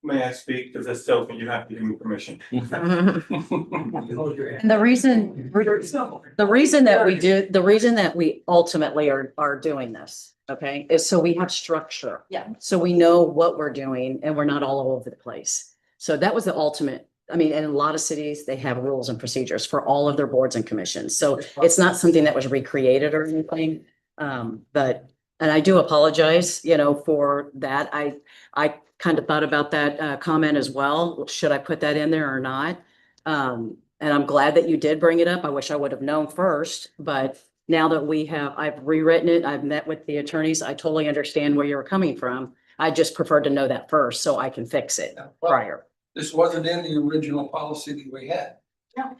May I speak? Because this tells me you have to give me permission. Hold your hand. And the reason the reason that we ultimately are doing this, okay, is so we have structure. Yeah. So we know what we're doing and we're not all over the place. So that was the ultimate. I mean, in a lot of cities, they have rules and procedures for all of their boards and commissions. So it's not something that was recreated or anything. But, and I do apologize, for that. I kind of thought about that comment as well. Should I put that in there or not? And I'm glad that you did bring it up. I wish I would have known first, but now that I've rewritten it, I've met with the attorneys. I totally understand where you're coming from. I just prefer to know that first so I can fix it prior. This wasn't in the original policy that we had. No.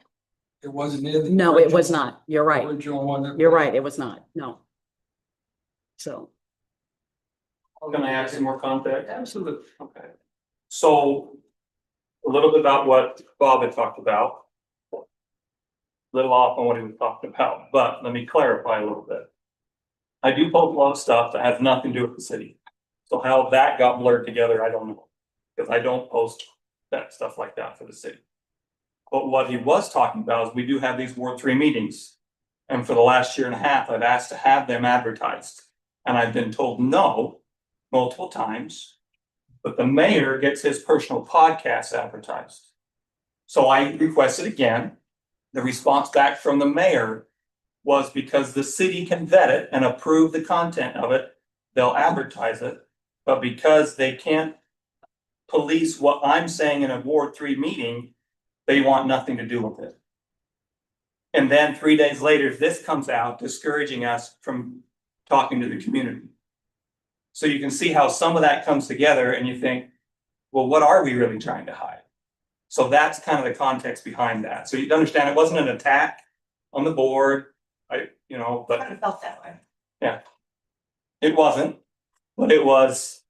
It wasn't in. the No, it was original- not. You're right. Original one. that- You're right. It was not. No. So. Can I add some more context? Absolutely. Okay. So a little bit about what Bob had talked about. A little off on what he was talking about, but let me clarify a little bit. I do post a lot of stuff that has nothing to do with the city. So how that got blurred together, I don't know. Because I don't post that stuff like that for the city. But what he was talking about is we do have these Ward 3 meetings. And for the last year and a half, I've asked to have them advertised. And I've been told no multiple times. But the mayor gets his personal podcast advertised. So I requested again. The response back from the mayor was because the city can vet it and approve the content of it, they'll advertise it. But because they can't police what I'm saying in a Ward 3 meeting, they want nothing to do with it. And then 3 days later, this comes out discouraging us from talking to the community. So you can see how some of that comes together and you think, well, what are we really trying to hide? So that's kind of the context behind that. So you understand it wasn't an attack on the board. I But kind of felt that way. it wasn't, but it was,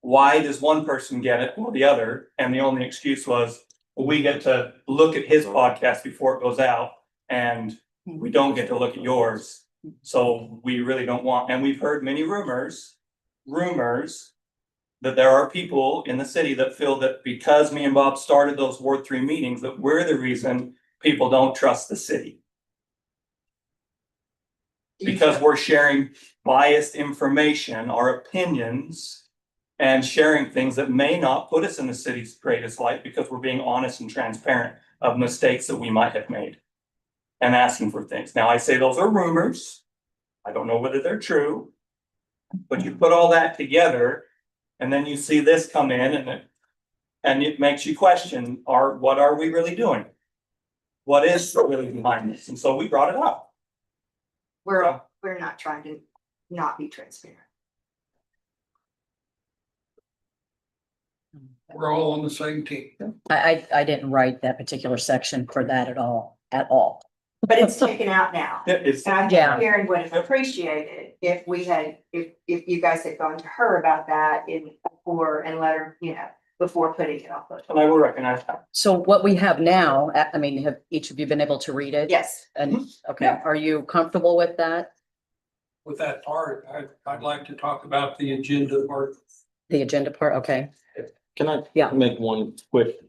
why does one person get it or the other? And the only excuse was, well, we get to look at his podcast before it goes out and we don't get to look at yours. So we really don't want, and we've heard many rumors that there are people in the city that feel that because me and Bob started those Ward 3 meetings, that we're the reason people don't trust the city. Because we're sharing biased information, our opinions, and sharing things that may not put us in the city's greatest light because we're being honest and transparent of mistakes that we might have made. And asking for things. Now, I say those are rumors. I don't know whether they're true. But you put all that together and then you see this come in and it makes you question, what are we really doing? What is really behind this? And so we brought it up. We're not trying to not be transparent. We're all on the same team. I didn't write that particular section for that at all. But it's taken out now. It's, And I Yeah. think Karen would have appreciated if if you guys had gone to her about that before and let her, before putting it on. and I will recognize that. So what we have now, I mean, have each of you been able to read it? Yes. And, okay, Yeah. are you comfortable with that? With that part, I'd like to talk about the agenda part. The agenda part, okay. Can I Yeah. make one quick,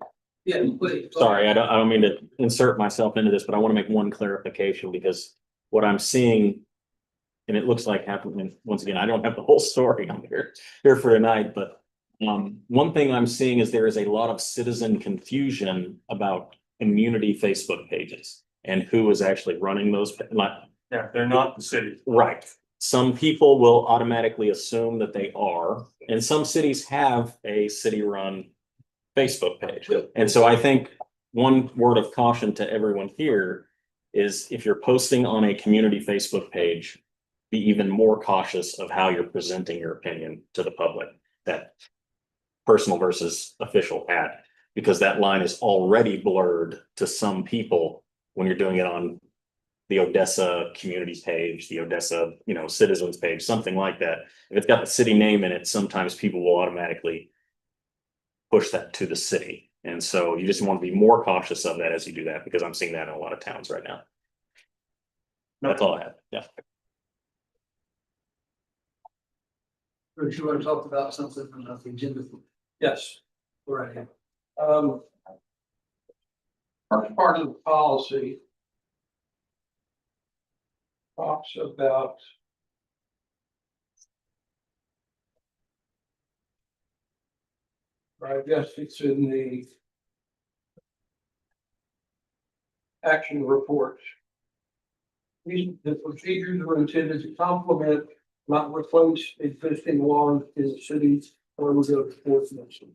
Yeah, please. sorry, I don't mean to insert myself into this, but I want to make one clarification because what I'm seeing, and it looks like happening, once again, I don't have the whole story. I'm here for tonight, but one thing I'm seeing is there is a lot of citizen confusion about community Facebook pages and who is actually running those. Yeah, they're not the city. Right. Some people will automatically assume that they are, and some cities have a city-run Facebook page. And so I think one word of caution to everyone here is if you're posting on a community Facebook page, be even more cautious of how you're presenting your opinion to the public, that personal versus official ad, because that line is already blurred to some people when you're doing it on the Odessa community page, the Odessa, citizens page, something like that. If it's got the city name in it, sometimes people will automatically push that to the city. And so you just want to be more cautious of that as you do that, because I'm seeing that in a lot of towns right now. That's all I have. Yeah. Or you want to talk about something on the agenda? Yes. Right. First part of the policy talks about I guess it's in the action reports. The procedures are intended to complement, not replace existing laws in the cities or the ordinances.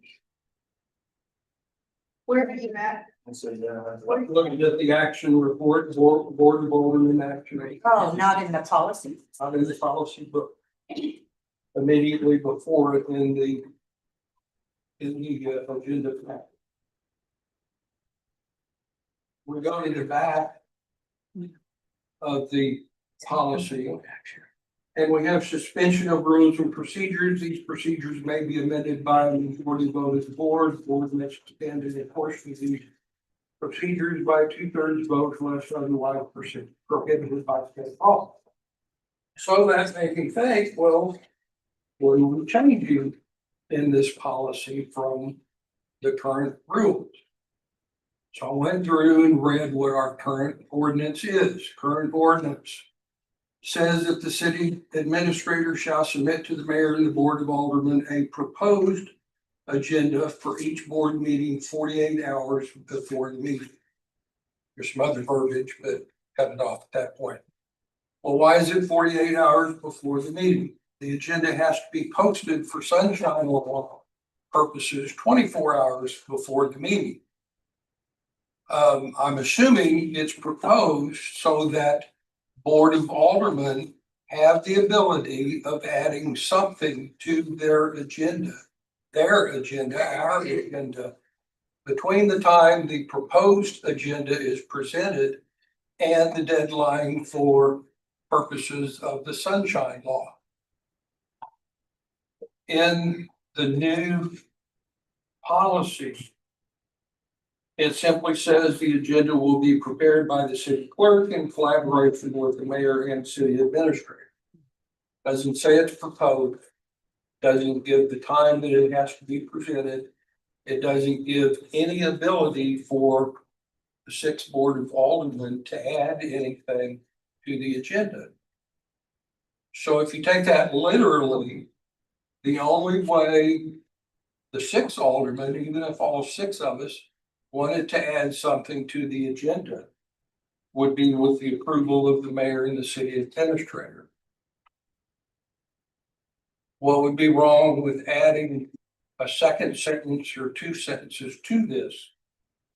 Where are you at? Looking at the action report, board of aldermen action. Oh, not in the policy. Not in the policy book. Immediately before it in the agenda pack. We're going to the back of the policy. And we have suspension of rules and procedures. These procedures may be amended by the majority vote of the board. The board may suspend and enforce these procedures by 2/3 vote unless otherwise prohibited by state law. So that makes me think, well, what are we changing in this policy from the current rules? So I went through and read what our current ordinance is. Current ordinance says that the city administrator shall submit to the mayor and the board of aldermen a proposed agenda for each board meeting 48 hours before the meeting. There's some other verbiage, but cut it off at that point. Well, why is it 48 hours before the meeting? The agenda has to be posted for sunshine law purposes 24 hours before the meeting. I'm assuming it's proposed so that Board of Aldermen have the ability of adding something to their agenda, our agenda, between the time the proposed agenda is presented and the deadline for purposes of the sunshine law. In the new policy, it simply says the agenda will be prepared by the city clerk in collaboration with the mayor and city administrator. Doesn't say it's proposed, doesn't give the time that it has to be presented. It doesn't give any ability for the sixth board of aldermen to add anything to the agenda. So if you take that literally, the only way the six aldermen, even if all six of us wanted to add something to the agenda, would be with the approval of the mayor and the city administrator. What would be wrong with adding a second sentence or two sentences to this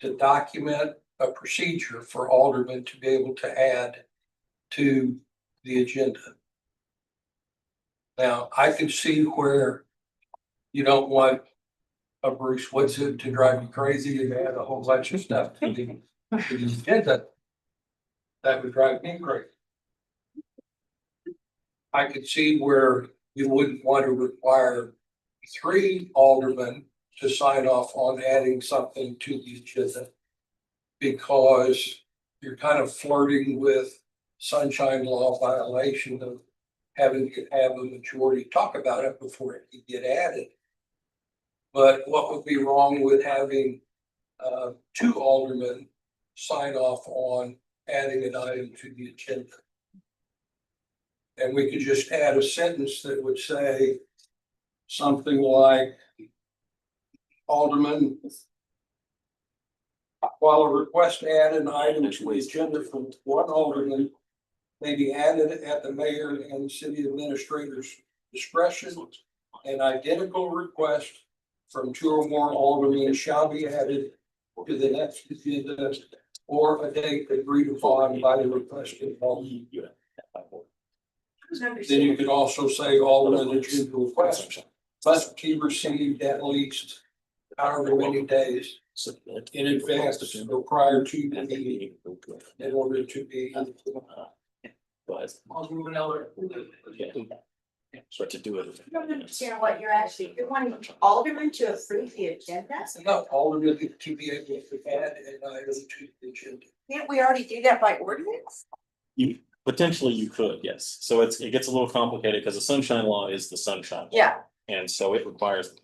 to document a procedure for aldermen to be able to add to the agenda? Now, I could see where you don't want a Bruce Woodson to drive you crazy and add a whole bunch of stuff to the agenda. That would drive me crazy. I could see where you wouldn't want to require 3 aldermen to sign off on adding something to the agenda, because you're kind of flirting with sunshine law violation of having to have a majority talk about it before it can get added. But what would be wrong with having 2 aldermen sign off on adding an item to the agenda? And we could just add a sentence that would say something like, Alderman, while a request to add an item to the agenda from 1 alderman may be added at the mayor and city administrator's discretion, an identical request from 2 or more aldermen shall be added to the next agenda or a date agreed upon by the requested alderman. Then you could also say alderman agenda request must be received at least however many days in advance or prior to the meeting in order to be. So to do it. I don't understand what you're actually, you're wanting aldermen to approve the agenda? Not aldermen to be able to add an item to the agenda. Can't we already do that by ordinance? You potentially you could, yes. So it gets a little complicated because the sunshine law is the sunshine law. Yeah. And so it requires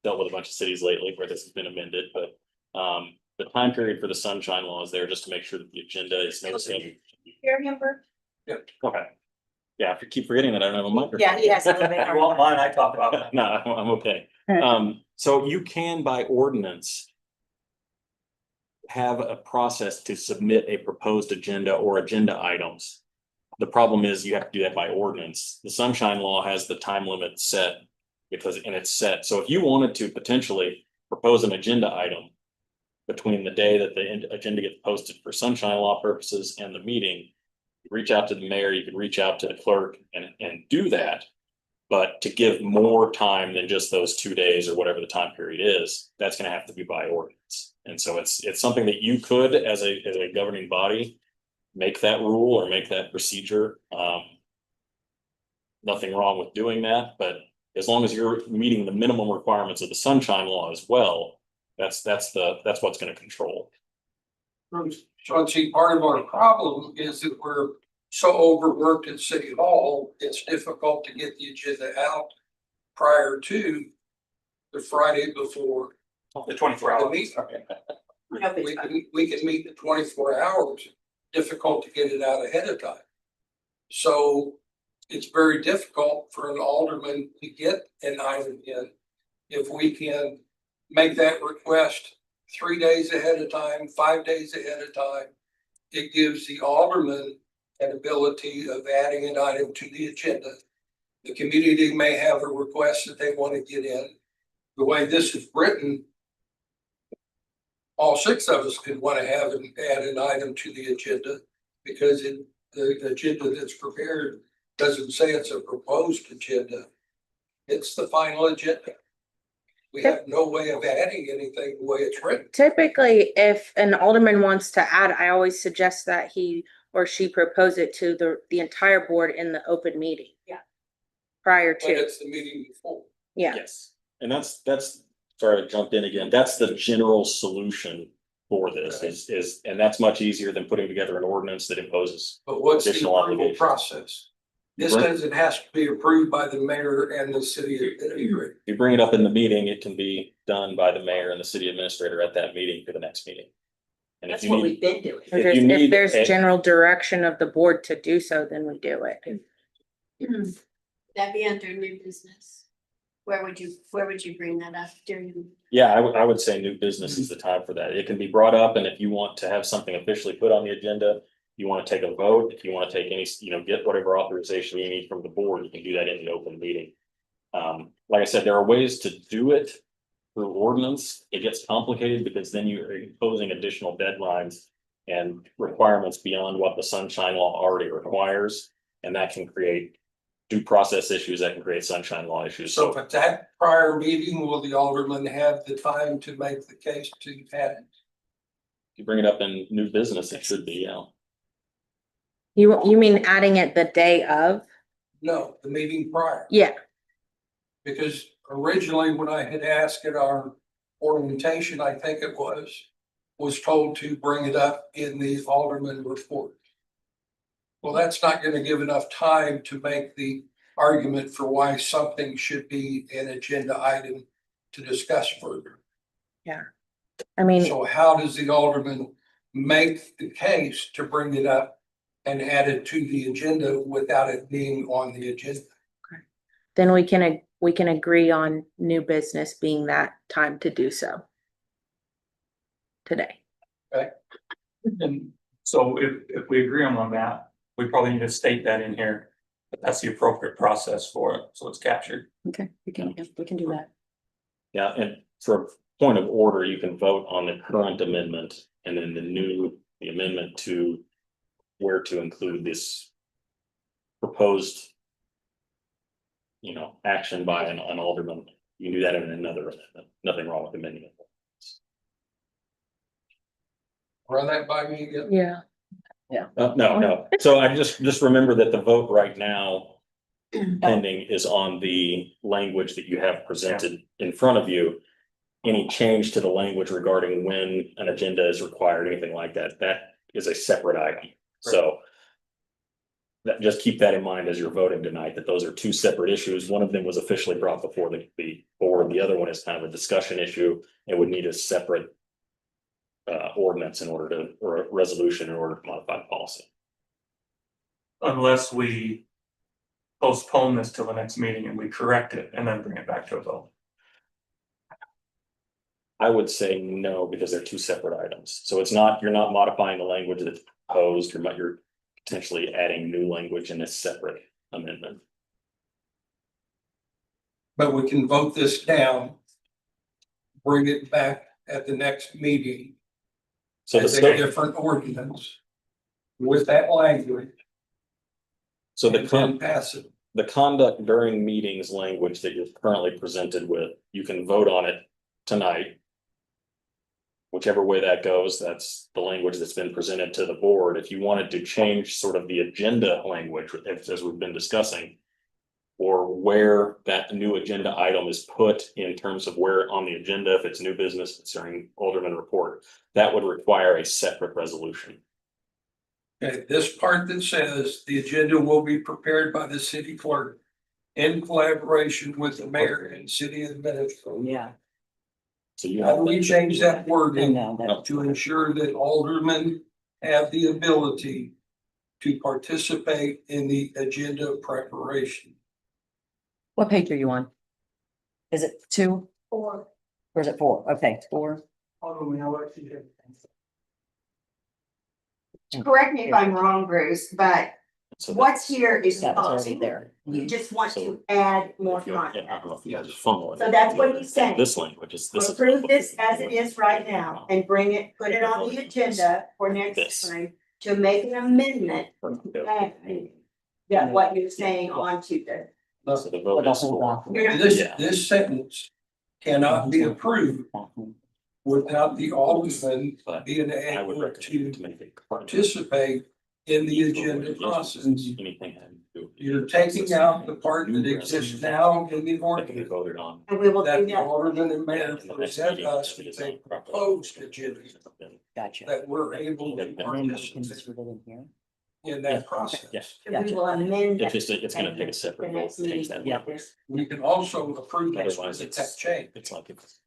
dealt with a bunch of cities lately where this has been amended, but the time period for the sunshine law is there just to make sure that the agenda is noticeable. Here, member? Okay. Yeah, if you keep forgetting that I don't have a microphone. Yeah, he has a little bit. If you want mine, I talk about it. No, I'm okay. So you can by ordinance have a process to submit a proposed agenda or agenda items. The problem is you have to do that by ordinance. The sunshine law has the time limit set and it's set. So if you wanted to potentially propose an agenda item between the day that the agenda gets posted for sunshine law purposes and the meeting, reach out to the mayor, you could reach out to the clerk and do that. But to give more time than just those 2 days or whatever the time period is, that's gonna have to be by ordinance. And so it's something that you could, as a governing body, make that rule or make that procedure. Nothing wrong with doing that, but as long as you're meeting the minimum requirements of the sunshine law as well, that's what's gonna control. So see, part of our problem is that we're so overworked at City Hall, it's difficult to get the agenda out prior to the Friday before The 24 the hours. meeting. We can meet the 24 hours, difficult to get it out ahead of time. So it's very difficult for an alderman to get an item in. If we can make that request 3 days ahead of time, 5 days ahead of time, it gives the alderman an ability of adding an item to the agenda. The community may have a request that they want to get in. The way this is written, all 6 of us could want to have and add an item to the agenda because the agenda that's prepared doesn't say it's a proposed agenda. It's the final agenda. We have no way of adding anything the way it's written. Typically, if an alderman wants to add, I always suggest that he or she propose it to the entire board in the open meeting. Yeah. Prior But to, it's the meeting before. yeah. Yes, and that's, sorry to jump in again, that's the general solution for this and that's much easier than putting together an ordinance that imposes. But what's the Additional approval obligations. process? This Right. says it has to be approved by the mayor and the city administrator. If you bring it up in the meeting, it can be done by the mayor and the city administrator at that meeting for the next meeting. And if That's you what need, we've been doing. If need there's a- general direction of the board to do so, then we do it. That'd be under new business. Where would you bring that up during? yeah, I would say new business is the time for that. It can be brought up, and if you want to have something officially put on the agenda, you want to take a vote, if you want to take any, get whatever authorization you need from the board, you can do that in the open meeting. Like I said, there are ways to do it through ordinance. It gets complicated because then you're imposing additional deadlines and requirements beyond what the sunshine law already requires. And that can create due process issues, that can create sunshine law issues. So at that prior meeting, will the alderman have the time to make the case to add it? If you bring it up in new business, it should be, yeah. You mean adding it the day of? No, the meeting prior. Yeah, Because originally when I had asked at our orientation, I think it was told to bring it up in the alderman report. Well, that's not gonna give enough time to make the argument for why something should be an agenda item to discuss further. I mean, So how does the alderman make the case to bring it up and add it to the agenda without it being on the agenda? then we can agree on new business being that time to do so. Today. And so if we agree on that, we probably need to state that in here. But that's the appropriate process for it, so it's captured. Okay, we can do that. Yeah, and for a point of order, you can vote on the current amendment and then the amendment to where to include this proposed, action by an alderman. You can do that in another amendment. Nothing wrong with amending it. Run that by me again. Yeah. No. So I just remember that the vote right now pending is on the language that you have presented in front of you. Any change to the language regarding when an agenda is required, anything like that, that is a separate item. So that, just keep that in mind as you're voting tonight, that those are two separate issues. One of them was officially brought before the board. The other one is kind of a discussion issue. It would need a separate ordinance in order to, or a resolution in order to modify the policy. Unless we postpone this till the next meeting and we correct it and then bring it back to a vote. I would say no, because they're two separate items. So it's not, you're not modifying the language that's proposed, you're potentially adding new language in a separate amendment. But we can vote this down. Bring it back at the next meeting. So the As a scope, different ordinance. With that language. so And then pass it. the conduct during meetings language that you're currently presented with, you can vote on it tonight. Whichever way that goes, that's the language that's been presented to the board. If you wanted to change sort of the agenda language, as we've been discussing, or where that new agenda item is put in terms of where on the agenda, if it's new business concerning Alderman report, that would require a separate resolution. Okay, this part that says the agenda will be prepared by the city clerk in collaboration with the mayor and city administrator. Yeah. So you How have. do we change that wording that. to ensure that aldermen have the ability to participate in the agenda preparation? What page are you on? Is it 2? 4. Or is it 4? Okay, 4. Correct me if I'm wrong, Bruce, but So what's here is That was already fine. there. You just want So- to add more if you- I content. don't know if you guys are following. So that's what he's saying. This language is this. Approve this as it is right now and bring it, put it on the agenda for next This. time to make an amendment. That what you're saying onto the. So the vote is for. This, this sentence cannot be approved without the alderman But being I would able recommend to to make it. participate in the agenda process. Anything having to do. You're taking out the part that exists now in the That can be ordinance, voted on. And we will that do the that. alderman and mayor in the next present meeting, us if it is with a not properly- proposed agenda Gotcha. that we're able to And then we can participate just put it in here. in that process. Yeah. We will amend. It's that just, it's gonna take a separate the vote next to change meeting. that. Yeah. language. We can also approve this Otherwise, with that change. it's like it's.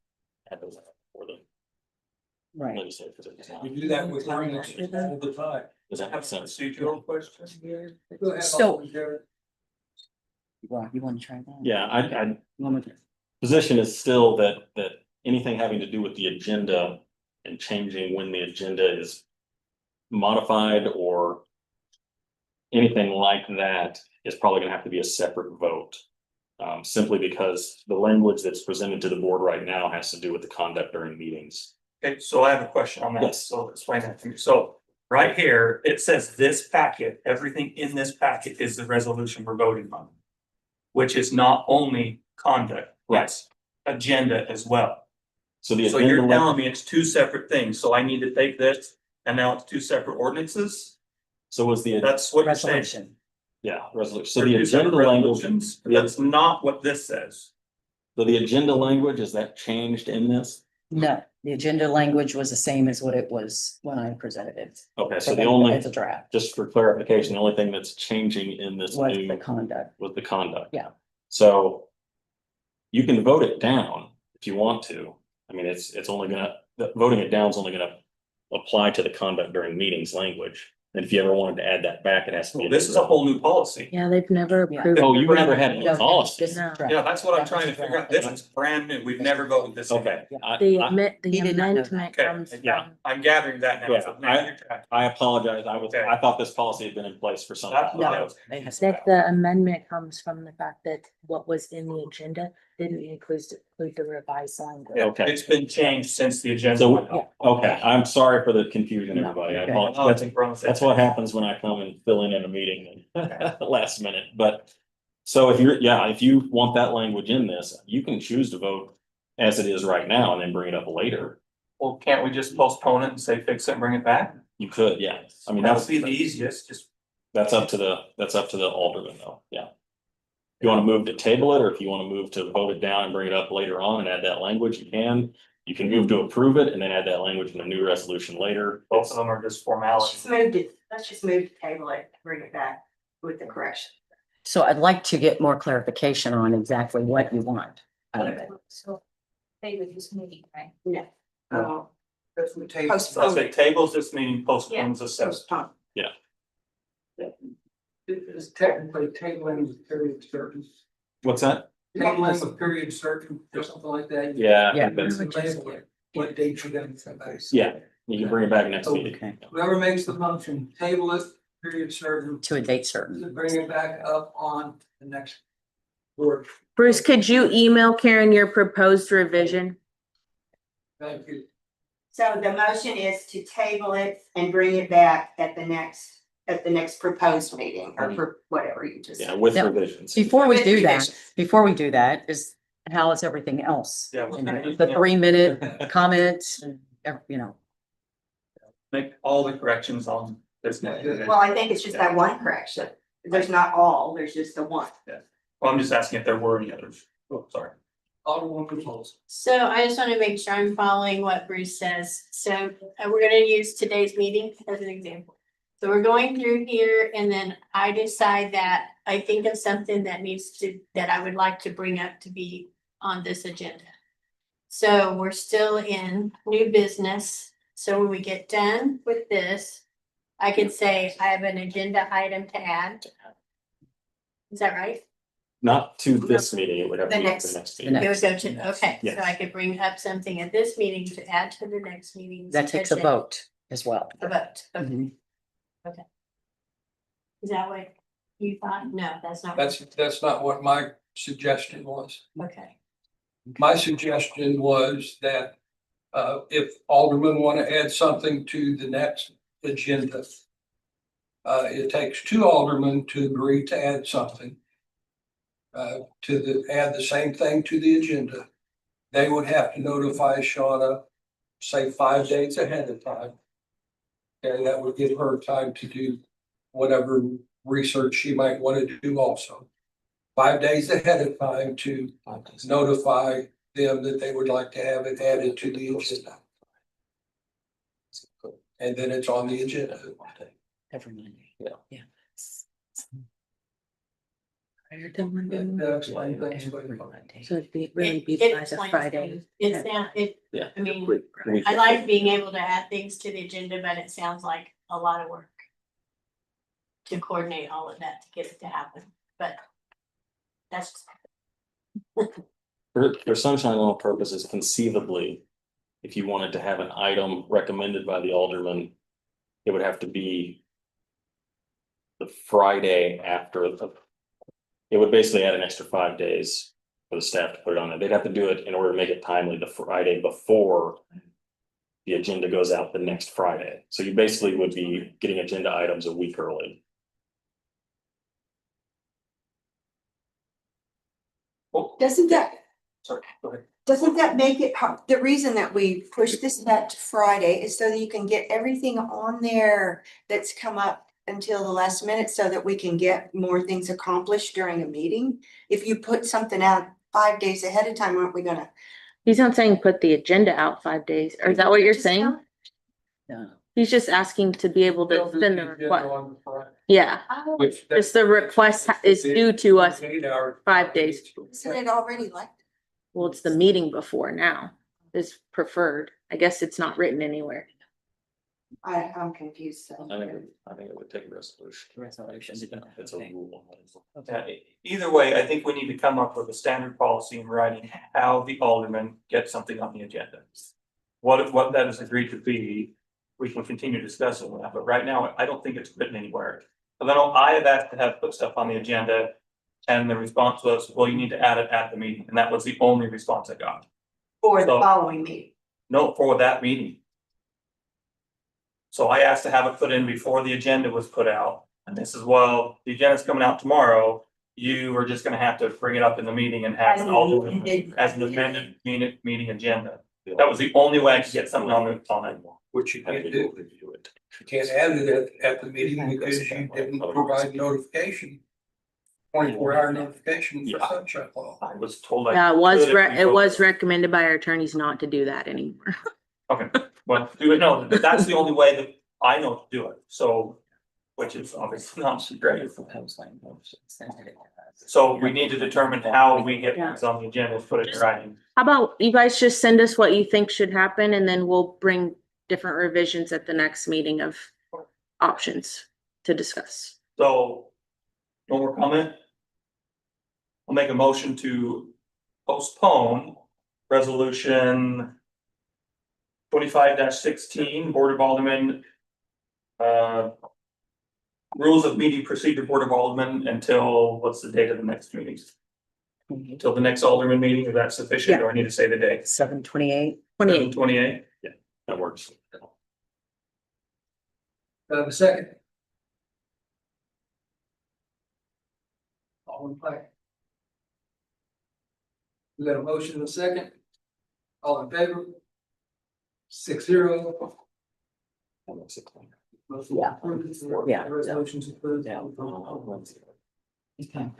Add those for the Right. legislature. We do that with ordinances all the time. Does that make sense? Procedural question? Go ahead, So- Alderman Jarrett. You want to try that? Yeah, I, You want me to- position is still that anything having to do with the agenda and changing when the agenda is modified or anything like that is probably gonna have to be a separate vote. Simply because the language that's presented to the board right now has to do with the conduct during meetings. Okay, so I have a question on that, Yes. so explain that to me. So right here, it says this packet, everything in this packet is the resolution we're voting on. Which is not only conduct, it's agenda as well. So the So you're agenda, telling me it's two separate things, so I need to take this and now it's two separate ordinances? so was the, That's what you're saying. Resolution. yeah, resolution. So They're the two separate agenda language, resolutions? That's not what this says. so the agenda language, is that changed in this? No, the agenda language was the same as what it was when I presented it. Okay, so the only, It's a draft. just for clarification, the only thing that's changing in this Was new the conduct. was the conduct. Yeah. So you can vote it down if you want to. I mean, it's only gonna, voting it down is only gonna apply to the conduct during meetings language. And if you ever wanted to add that back, it has to be. This is a whole new policy. Yeah, they've never Yeah. approved. Oh, you never had No, a policy? this is No. draft. Yeah, that's what I'm trying to figure out. This is brand new. We've never voted this. in. Okay. The I the did not know that. amendment Okay, comes yeah. from. I'm gathering that now. So now you're tracking. I apologize. Okay. I thought this policy had been in place for some That's time. what I No, was. they have- That the amendment comes from the fact that what was in the agenda didn't include the revised language. Yeah, Okay. it's been changed since the agenda. So, went up. okay, I'm sorry for the confusion, No, everybody. I okay. Oh, I apologize. think we're on the same That's what page. happens when I come and fill in a meeting last minute, but. So if if you want that language in this, you can choose to vote as it is right now and then bring it up later. Well, can't we just postpone it and say fix it and bring it back? You could, yeah. I mean, That that's, would be the easiest, just. that's up to the alderman though, yeah. If you wanna move to table it, or if you wanna move to vote it down and bring it up later on and add that language, you can. You can move to approve it and then add that language in a new resolution later. Both of them are just Let's formalities. just move it, let's just move to table it, bring it back. with the correction. So I'd like to get more clarification on exactly what you want. So they would just meeting, right? No. That's what takes. Postpone. Say tables this meeting, postpones the session. Postpone. It's technically tabling with period certain, What's that? tabling with period certain, or something like that. Yeah. I Yeah. think that's- Label it, what date you're gonna come back. Yeah, you can bring it back next meeting. Okay. Whoever makes the motion, table it, period certain, To a date certain. to bring it back up on the next board. Bruce, could you email Karen your proposed revision? Thank you. So the motion is to table it and bring it back at the next proposed meeting, or for whatever you just Yeah, said. with Yeah. revisions. Before we With do that, revisions. is how is everything else? Yeah. You know, the 3-minute comments, and, you know, Make all the corrections on this. Well, I think it's just that one correction. There's not all, there's just the one. Well, I'm just asking if there were any others. Oh, sorry. Alderwoman Knowles. So I just want to make sure I'm following what Bruce says. So we're gonna use today's meeting as an example. So we're going through here and then I decide that I think of something that that I would like to bring up to be on this agenda. So we're still in new business. So when we get done with this, I could say I have an agenda item to add. Is that right? Not to this meeting, it would have to The be the next- next the meeting. It would go to, okay, so Yes. I could bring up something at this meeting to add to the next meeting. that takes a vote as well. A vote, okay. Mhm. Is that what you thought? No, that's not. what- That's not what my suggestion was. Okay, My suggestion was that if aldermen want to add something to the next agenda, it takes 2 aldermen to agree to add something. Add the same thing to the agenda. They would have to notify Shauna, say 5 days ahead of time. And that would give her time to do whatever research she might want to do also. 5 days ahead of time to notify them that they would like to have it added to the agenda. And then it's on the agenda. Every Monday. Yeah. Yeah. Prior to Monday morning. That explains things. Every Monday. So it'd be really It- be it by the explains Friday. things. It's down, Yeah. I mean, We- I like being able to add things to the agenda, but it sounds like a lot of work. To coordinate all of that to get it to happen, but. That's. For sunshine law purposes, conceivably, if you wanted to have an item recommended by the alderman, it would have to be the Friday after it would basically add an extra 5 days for the staff to put it on there. They'd have to do it in order to make it timely the Friday before the agenda goes out the next Friday. So you basically would be getting agenda items a week early. Doesn't that, Sorry, go ahead. doesn't that make it hard? The reason that we push this back to Friday is so that you can get everything on there that's come up until the last minute so that we can get more things accomplished during a meeting. If you put something out 5 days ahead of time, aren't we gonna? He's not saying put the agenda out 5 days, or is that what you're saying? No. He's just asking to be able to send the request. On the Friday, Yeah, which just the request is due to us. 8 hours. 5 days. Isn't it already like? Well, it's the meeting before now is preferred. I guess it's not written anywhere. I'm confused, so. I think it would take a resolution. Resolution. It's a rule. Either way, I think we need to come up with a standard policy in writing how the alderman gets something on the agenda. What that is agreed to be, we can continue discussing that, but right now, I don't think it's written anywhere. But I know I have asked to have put stuff on the agenda, and the response was, well, you need to add it at the meeting, and that was the only response I got. For the So- following meeting. No, for that meeting. So I asked to have it put in before the agenda was put out, and this is, well, the agenda's coming out tomorrow. You are just gonna have to bring it up in the meeting and have As an an alternate, amended- as an amended meeting agenda. That was the only way I could get something on it. Which you can't do. You can't add it at the meeting because you didn't provide notification. 24-hour notification for Yeah. sunshine law. I was told. I Yeah, it was, could if we it was voted. recommended by our attorneys not to do that anymore. Okay, well, do it, no, that's the only way that I know to do it, so. which is obviously not so great. So we need to determine how we get things on the agenda, put it in writing. How about you guys just send us what you think should happen and then we'll bring different revisions at the next meeting of options to discuss. So, no more comment? I'll make a motion to postpone resolution 25-16, Board of Aldermen. Rules of meeting procedure, Board of Aldermen, until, what's the date of the next meeting? Until the next Alderman meeting, is that sufficient, or I need to say the date? 7/28. 7/28? Yeah, that works. Do I have a second? All in favor? We got a motion and a second. All in favor? 6-0. Yeah. Yeah. Resolutions approved. Yeah. Okay.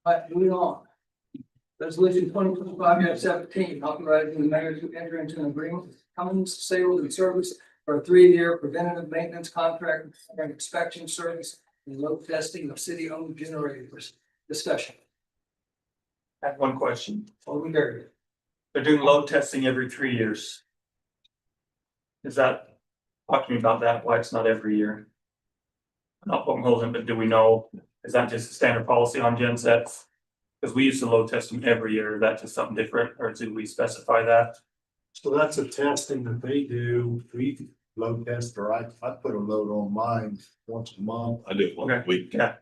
Right, moving on. Resolution 2025-17, authorizing the mayor to enter into an agreement with Cummins Sales and Service for a 3-year preventative maintenance contract and inspection service and load testing of city-owned generators. Discussion. I have one question. Alderman Berry. They're doing load testing every 3 years. Is that, talk to me about that, why it's not every year? Not putting holes in, but do we know, is that just a standard policy on gen sets? Because we used to load test them every year, is that just something different, or do we specify that? So that's a testing that they do. We load test, or I put a load on mine once a month. I do one week. Yeah,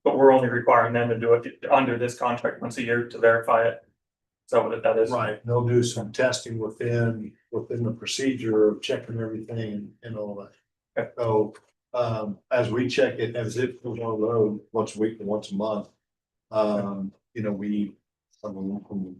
but we're only requiring them to do it under this contract once a year to verify it. Is that what that is? Right, they'll do some testing within the procedure of checking everything and all that. Okay. So, as we check it, as if it was on the road once a week and once a month. You know, we can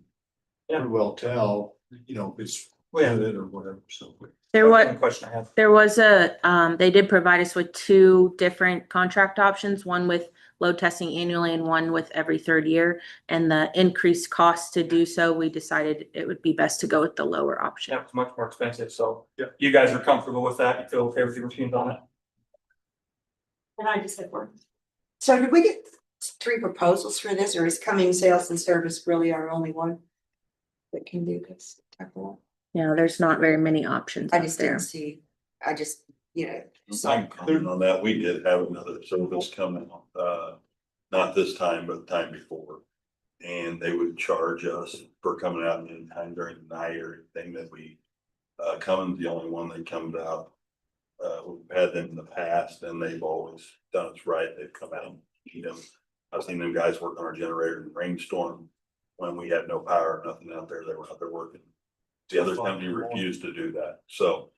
pretty well tell, you know, if it's with it or whatever, so. There That's was, one question I have. there was they did provide us with 2 different contract options, one with load testing annually and one with every 3rd year. And the increased cost to do so, we decided it would be best to go with the lower option. Yeah, it's much more expensive, so. Yeah. You guys are comfortable with that? You feel okay with your routines on it? And I just said, work. So did we get 3 proposals for this, or is Cumming Sales and Service really our only one that can do this type of work? Yeah, there's not very many options I out just there. didn't see, I just, you know. I can comment on that. We did have another service coming, not this time, but the time before. And they would charge us for coming out in time during the night or anything that we, Cummins, the only one that comes out. We've had them in the past and they've always done us right. They've come out and beat them. I've seen them guys work on our generator in the rainstorm when we had no power, nothing out there. They were out there working. The other company refused to do that, so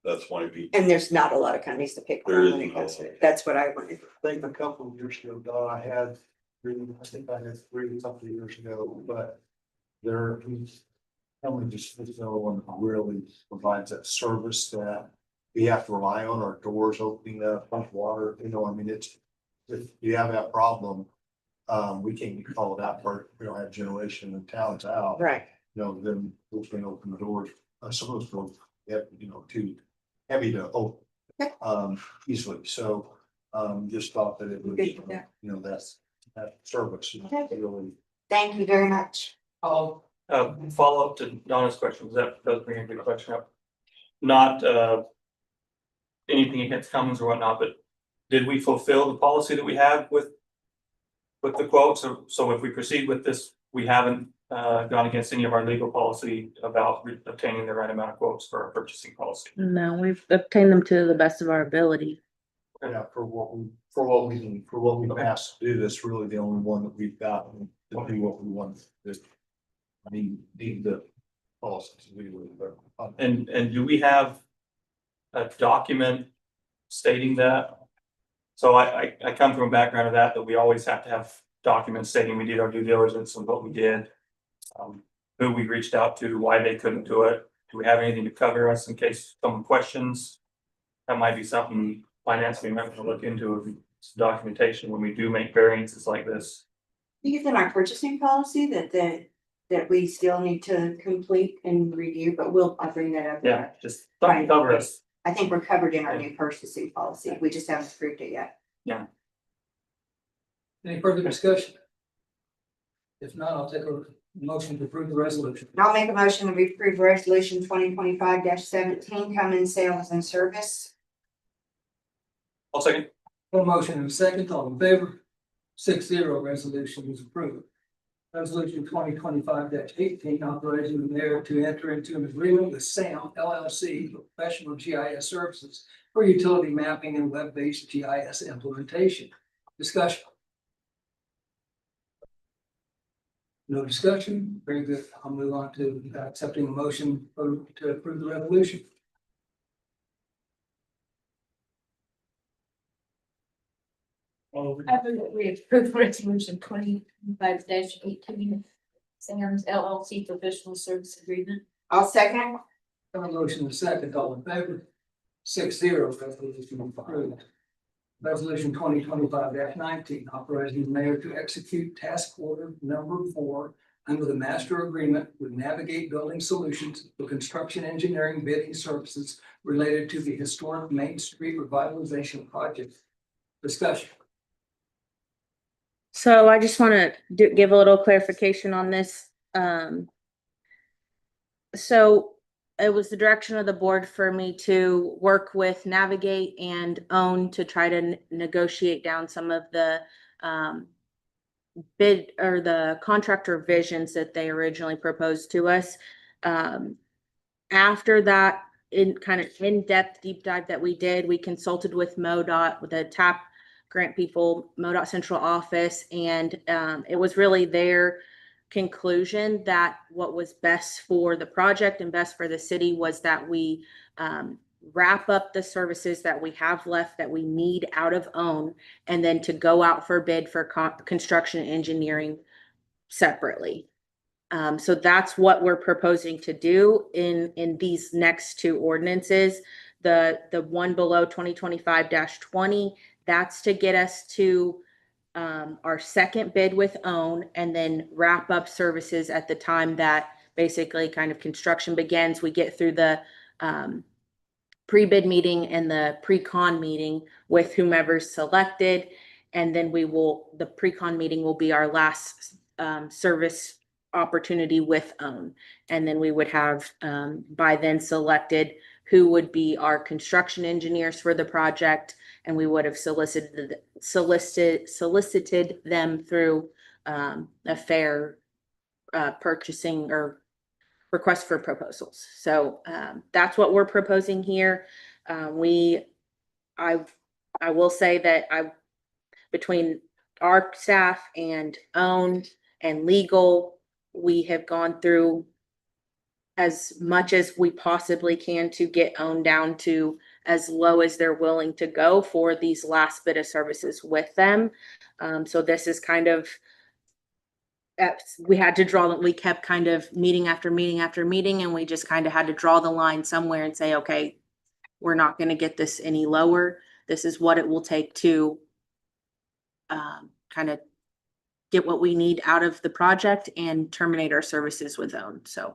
that's why we. And there's not a lot of companies to pick There from isn't when it a comes to lot. it. That's what I wanted. I think a couple of years ago, Don, I had 3, I think I had 3 a couple of years ago, but there, someone just, no one really provides that service that we have to rely on, our doors opening up, pump water, you know, I mean, it's, if you have that problem, we can't get called out for, we don't have generation and town's out. Right. You know, then we can open the doors, some of those doors, have, you know, too heavy to open. Okay. Easily, so, just thought that it was, Good with that. you know, that service is Okay. really. Thank you very much. Follow up to Donna's question, because that does bring a good question up. Not, anything against Cummins or whatnot, but did we fulfill the policy that we have with the quotes? So if we proceed with this, we haven't, gone against any of our legal policy about obtaining the right amount of quotes for our purchasing policy. No, we've obtained them to the best of our ability. Yeah, for what we've asked to do, that's really the only one that we've got to do what we want to do. I mean, need the policies legally, but. And do we have a document stating that? So I come from a background of that we always have to have documents stating we did our due diligence and what we did. Who we reached out to, why they couldn't do it. Do we have anything to cover us in case someone questions? That might be something finance we might have to look into, documentation when we do make variances like this. I think it's in our purchasing policy that we still need to complete and review, but I'll bring that up. Yeah, just something to cover us. I think we're covered in our new purchasing policy. We just haven't approved it yet. Any further discussion? If not, I'll take a motion to approve the resolution. And I'll make a motion that we approve resolution 2025-17, common sales and service. I'll second. One motion and a second, all in favor? 6-0, resolution is approved. Resolution 2025-18, authorizing the mayor to enter into an agreement with SAM LLC for professional GIS services for utility mapping and web-based GIS implementation. Discussion. No discussion. Very good. I'll move on to accepting a motion to approve the resolution. I believe that we approve resolution 25-18, Sam's LLC professional service agreement. I'll second. Got a motion and a second, all in favor? 6-0, resolution approved. Resolution 2025-19, authorizing the mayor to execute task order number 4 under the master agreement with Navigate Building Solutions for construction engineering bidding services related to the historic Main Street revitalization project. Discussion. So I just want to give a little clarification on this. So it was the direction of the board for me to work with Navigate and Own to try to negotiate down some of the bid or the contractor visions that they originally proposed to us. After that, in kind of in-depth deep dive that we did, we consulted with MoDOT, with the TAP grant people, MoDOT central office, and it was really their conclusion that what was best for the project and best for the city was that we wrap up the services that we have left that we need out of Own, and then to go out for bid for construction engineering separately. So that's what we're proposing to do in these next 2 ordinances. The one below 2025-20, that's to get us to our second bid with Own, and then wrap up services at the time that basically kind of construction begins. We get through the pre-bid meeting and the pre-con meeting with whomever's selected. And then the pre-con meeting will be our last service opportunity with Own. And then we would have by then selected who would be our construction engineers for the project. And we would have solicited them through a fair purchasing or request for proposals. So that's what we're proposing here. I will say that between our staff and Own and legal, we have gone through as much as we possibly can to get Own down to as low as they're willing to go for these last bit of services with them. So this is kind of, we had to draw, we kept kind of meeting after meeting after meeting, and we just kind of had to draw the line somewhere and say, okay, we're not going to get this any lower. This is what it will take to kind of get what we need out of the project and terminate our services with Own. So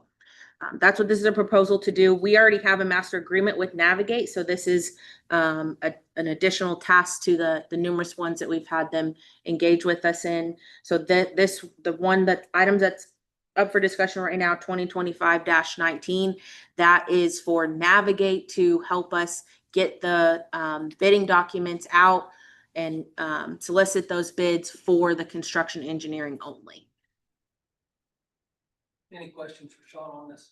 that's what this is a proposal to do. We already have a master agreement with Navigate, so this is an additional task to the numerous ones that we've had them engage with us in. So the item that's up for discussion right now, 2025-19, that is for Navigate to help us get the bidding documents out and solicit those bids for the construction engineering only. Any questions for Sean on this?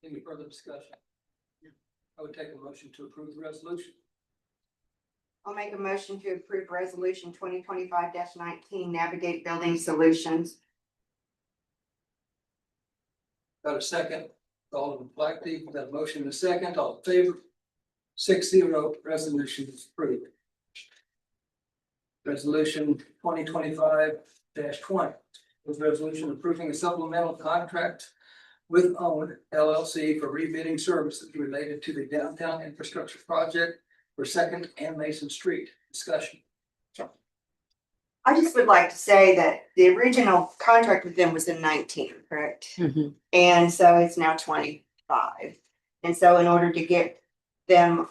Any further discussion? I would take a motion to approve the resolution. I'll make a motion to approve resolution 2025-19, Navigate Building Solutions. Got a second? Alderman Blackdeep, got a motion and a second, all in favor? 6-0, resolution is approved. Resolution 2025-20 was resolution approving a supplemental contract with Own LLC for rebidding services related to the downtown infrastructure project for 2nd and Mason Street. Discussion. I just would like to say that the original contract with them was in 19, correct? Mm-hmm. And so it's now 25. And so in order to get them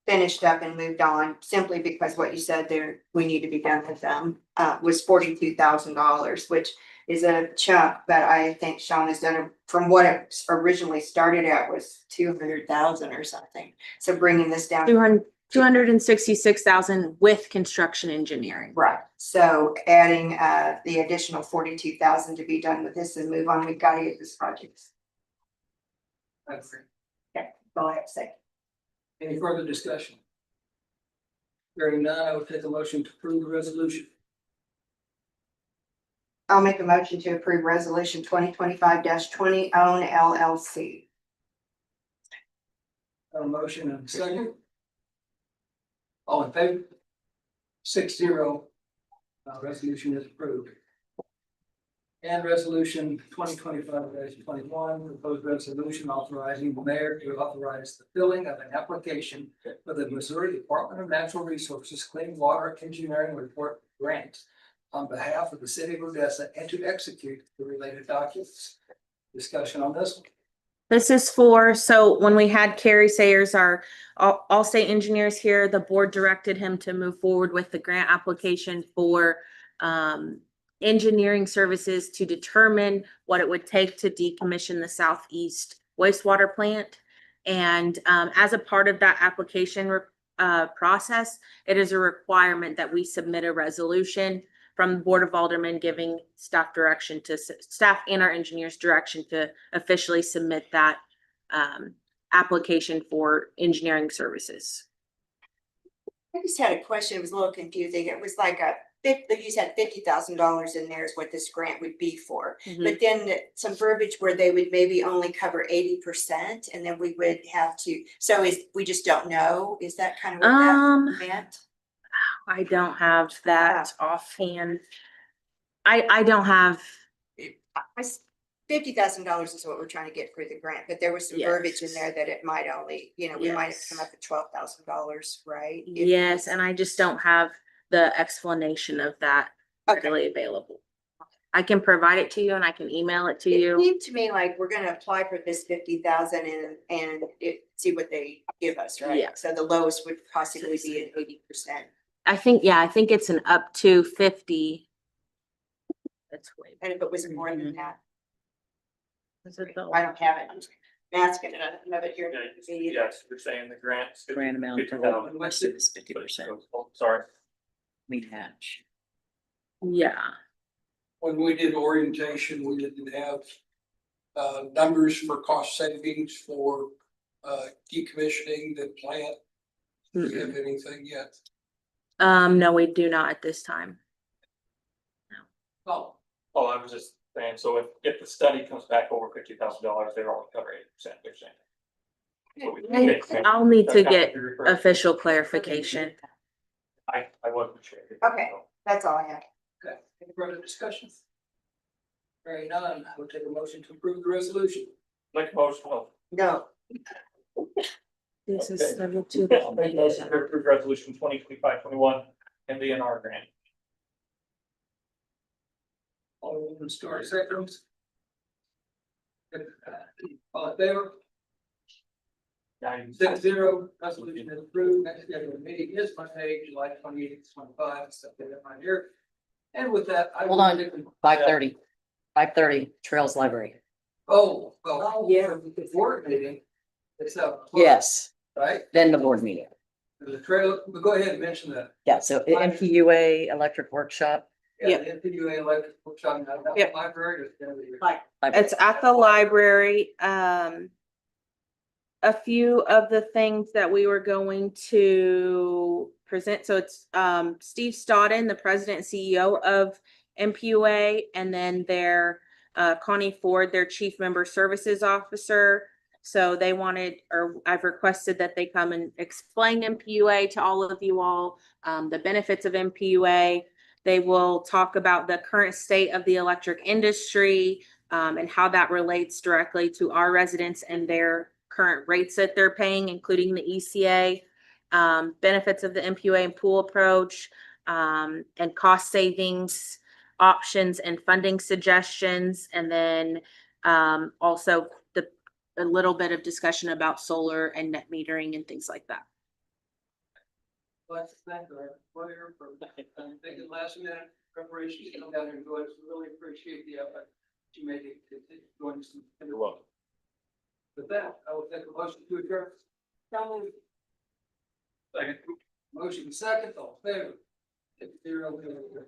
finished up and moved on, simply because what you said there, we need to be done with them, was $42,000, which is a chunk, but I think Sean has done it from what it originally started at was 200,000 or something. So bringing this down. 266,000 with construction engineering. Right, so adding the additional 42,000 to be done with this and move on, we've got to get this project. That's it. Okay, go ahead, say. Any further discussion? Hearing none, I would take a motion to approve the resolution. I'll make a motion to approve resolution 2025-20 own LLC. A motion and a second. All in favor? 6-0. Resolution is approved. And resolution 2025-21, proposed resolution authorizing the mayor to authorize the filling of an application for the Missouri Department of Natural Resources Clean Water Engineering Report Grant on behalf of the city of Odessa and to execute the related documents. Discussion on this one. This is for, so when we had Carrie Sayers, our all state engineers here, the board directed him to move forward with the grant application for engineering services to determine what it would take to decommission the southeast wastewater plant. And as a part of that application process, it is a requirement that we submit a resolution from the Board of Aldermen giving staff direction to staff and our engineers direction to officially submit that application for engineering services. I just had a question. It was a little confusing. It was like you said $50,000 in there is what this grant would be for. But then some verbiage where they would maybe only cover 80% and then we would have to, so we just don't know. Is that kind of what that meant? I don't have that offhand. I don't have. $50,000 is what we're trying to get for the grant, but there was some verbiage in there that it might only, we might have come up at $12,000, right? Yes, and I just don't have the explanation of that readily available. I can provide it to you and I can email it to you. It seemed to me like we're gonna apply for this 50,000 and see what they give us, right? Yeah. So the lowest would possibly be at 80%. I think it's an up to 50. That's way. And if it was more than that, Is it though? I don't have it. I'm asking it. I don't have it here. Yes, you're saying the grants. Grant amount for 50,000. requested is 50%. Sorry. We match. Yeah. When we did orientation, we didn't have numbers for cost savings for decommissioning the plant. Do you have anything yet? No, we do not at this time. Oh, I was just saying, so if the study comes back over $50,000, they're only cover 80%, they're saying. I'll need to get official clarification. I wasn't sure. Okay, that's all I have. okay. Any further discussion? Hearing none, I would take a motion to approve the resolution. Make a motion. No, This is Okay. level 2. I'll make a motion to approve resolution 2025-21 and the NR grant. Alderman Starr, seconds. All in favor? 6-0, resolution is approved. Next scheduled meeting is Monday, July 28th, 25, stuff that right here. And with that, I. Hold on. 5:30. 5:30, Trails Library. Oh, well, yeah, the board meeting. It's up. Yes, Right, then the board meeting. the trail, but go ahead and mention that. Yeah, so MPUA electric workshop. Yeah, the NPUA electric workshop, now that's the Yep. library, it's gonna be. It's at the library. A few of the things that we were going to present, so it's Steve Stodden, the president and CEO of MPUA, and then their Connie Ford, their chief member services officer. So they wanted, or I've requested that they come and explain MPUA to all of you all, the benefits of MPUA. They will talk about the current state of the electric industry and how that relates directly to our residents and their current rates that they're paying, including the ECA, benefits of the MPUA and pool approach, and cost savings options and funding suggestions. And then also the a little bit of discussion about solar and net metering and things like that. Let's thank our lawyer for taking last minute preparations to come down here and do it. We really appreciate the effort you made to join us. You're welcome. With that, I will take a motion to adjourn. Second. Motion second, all in favor. 6-0.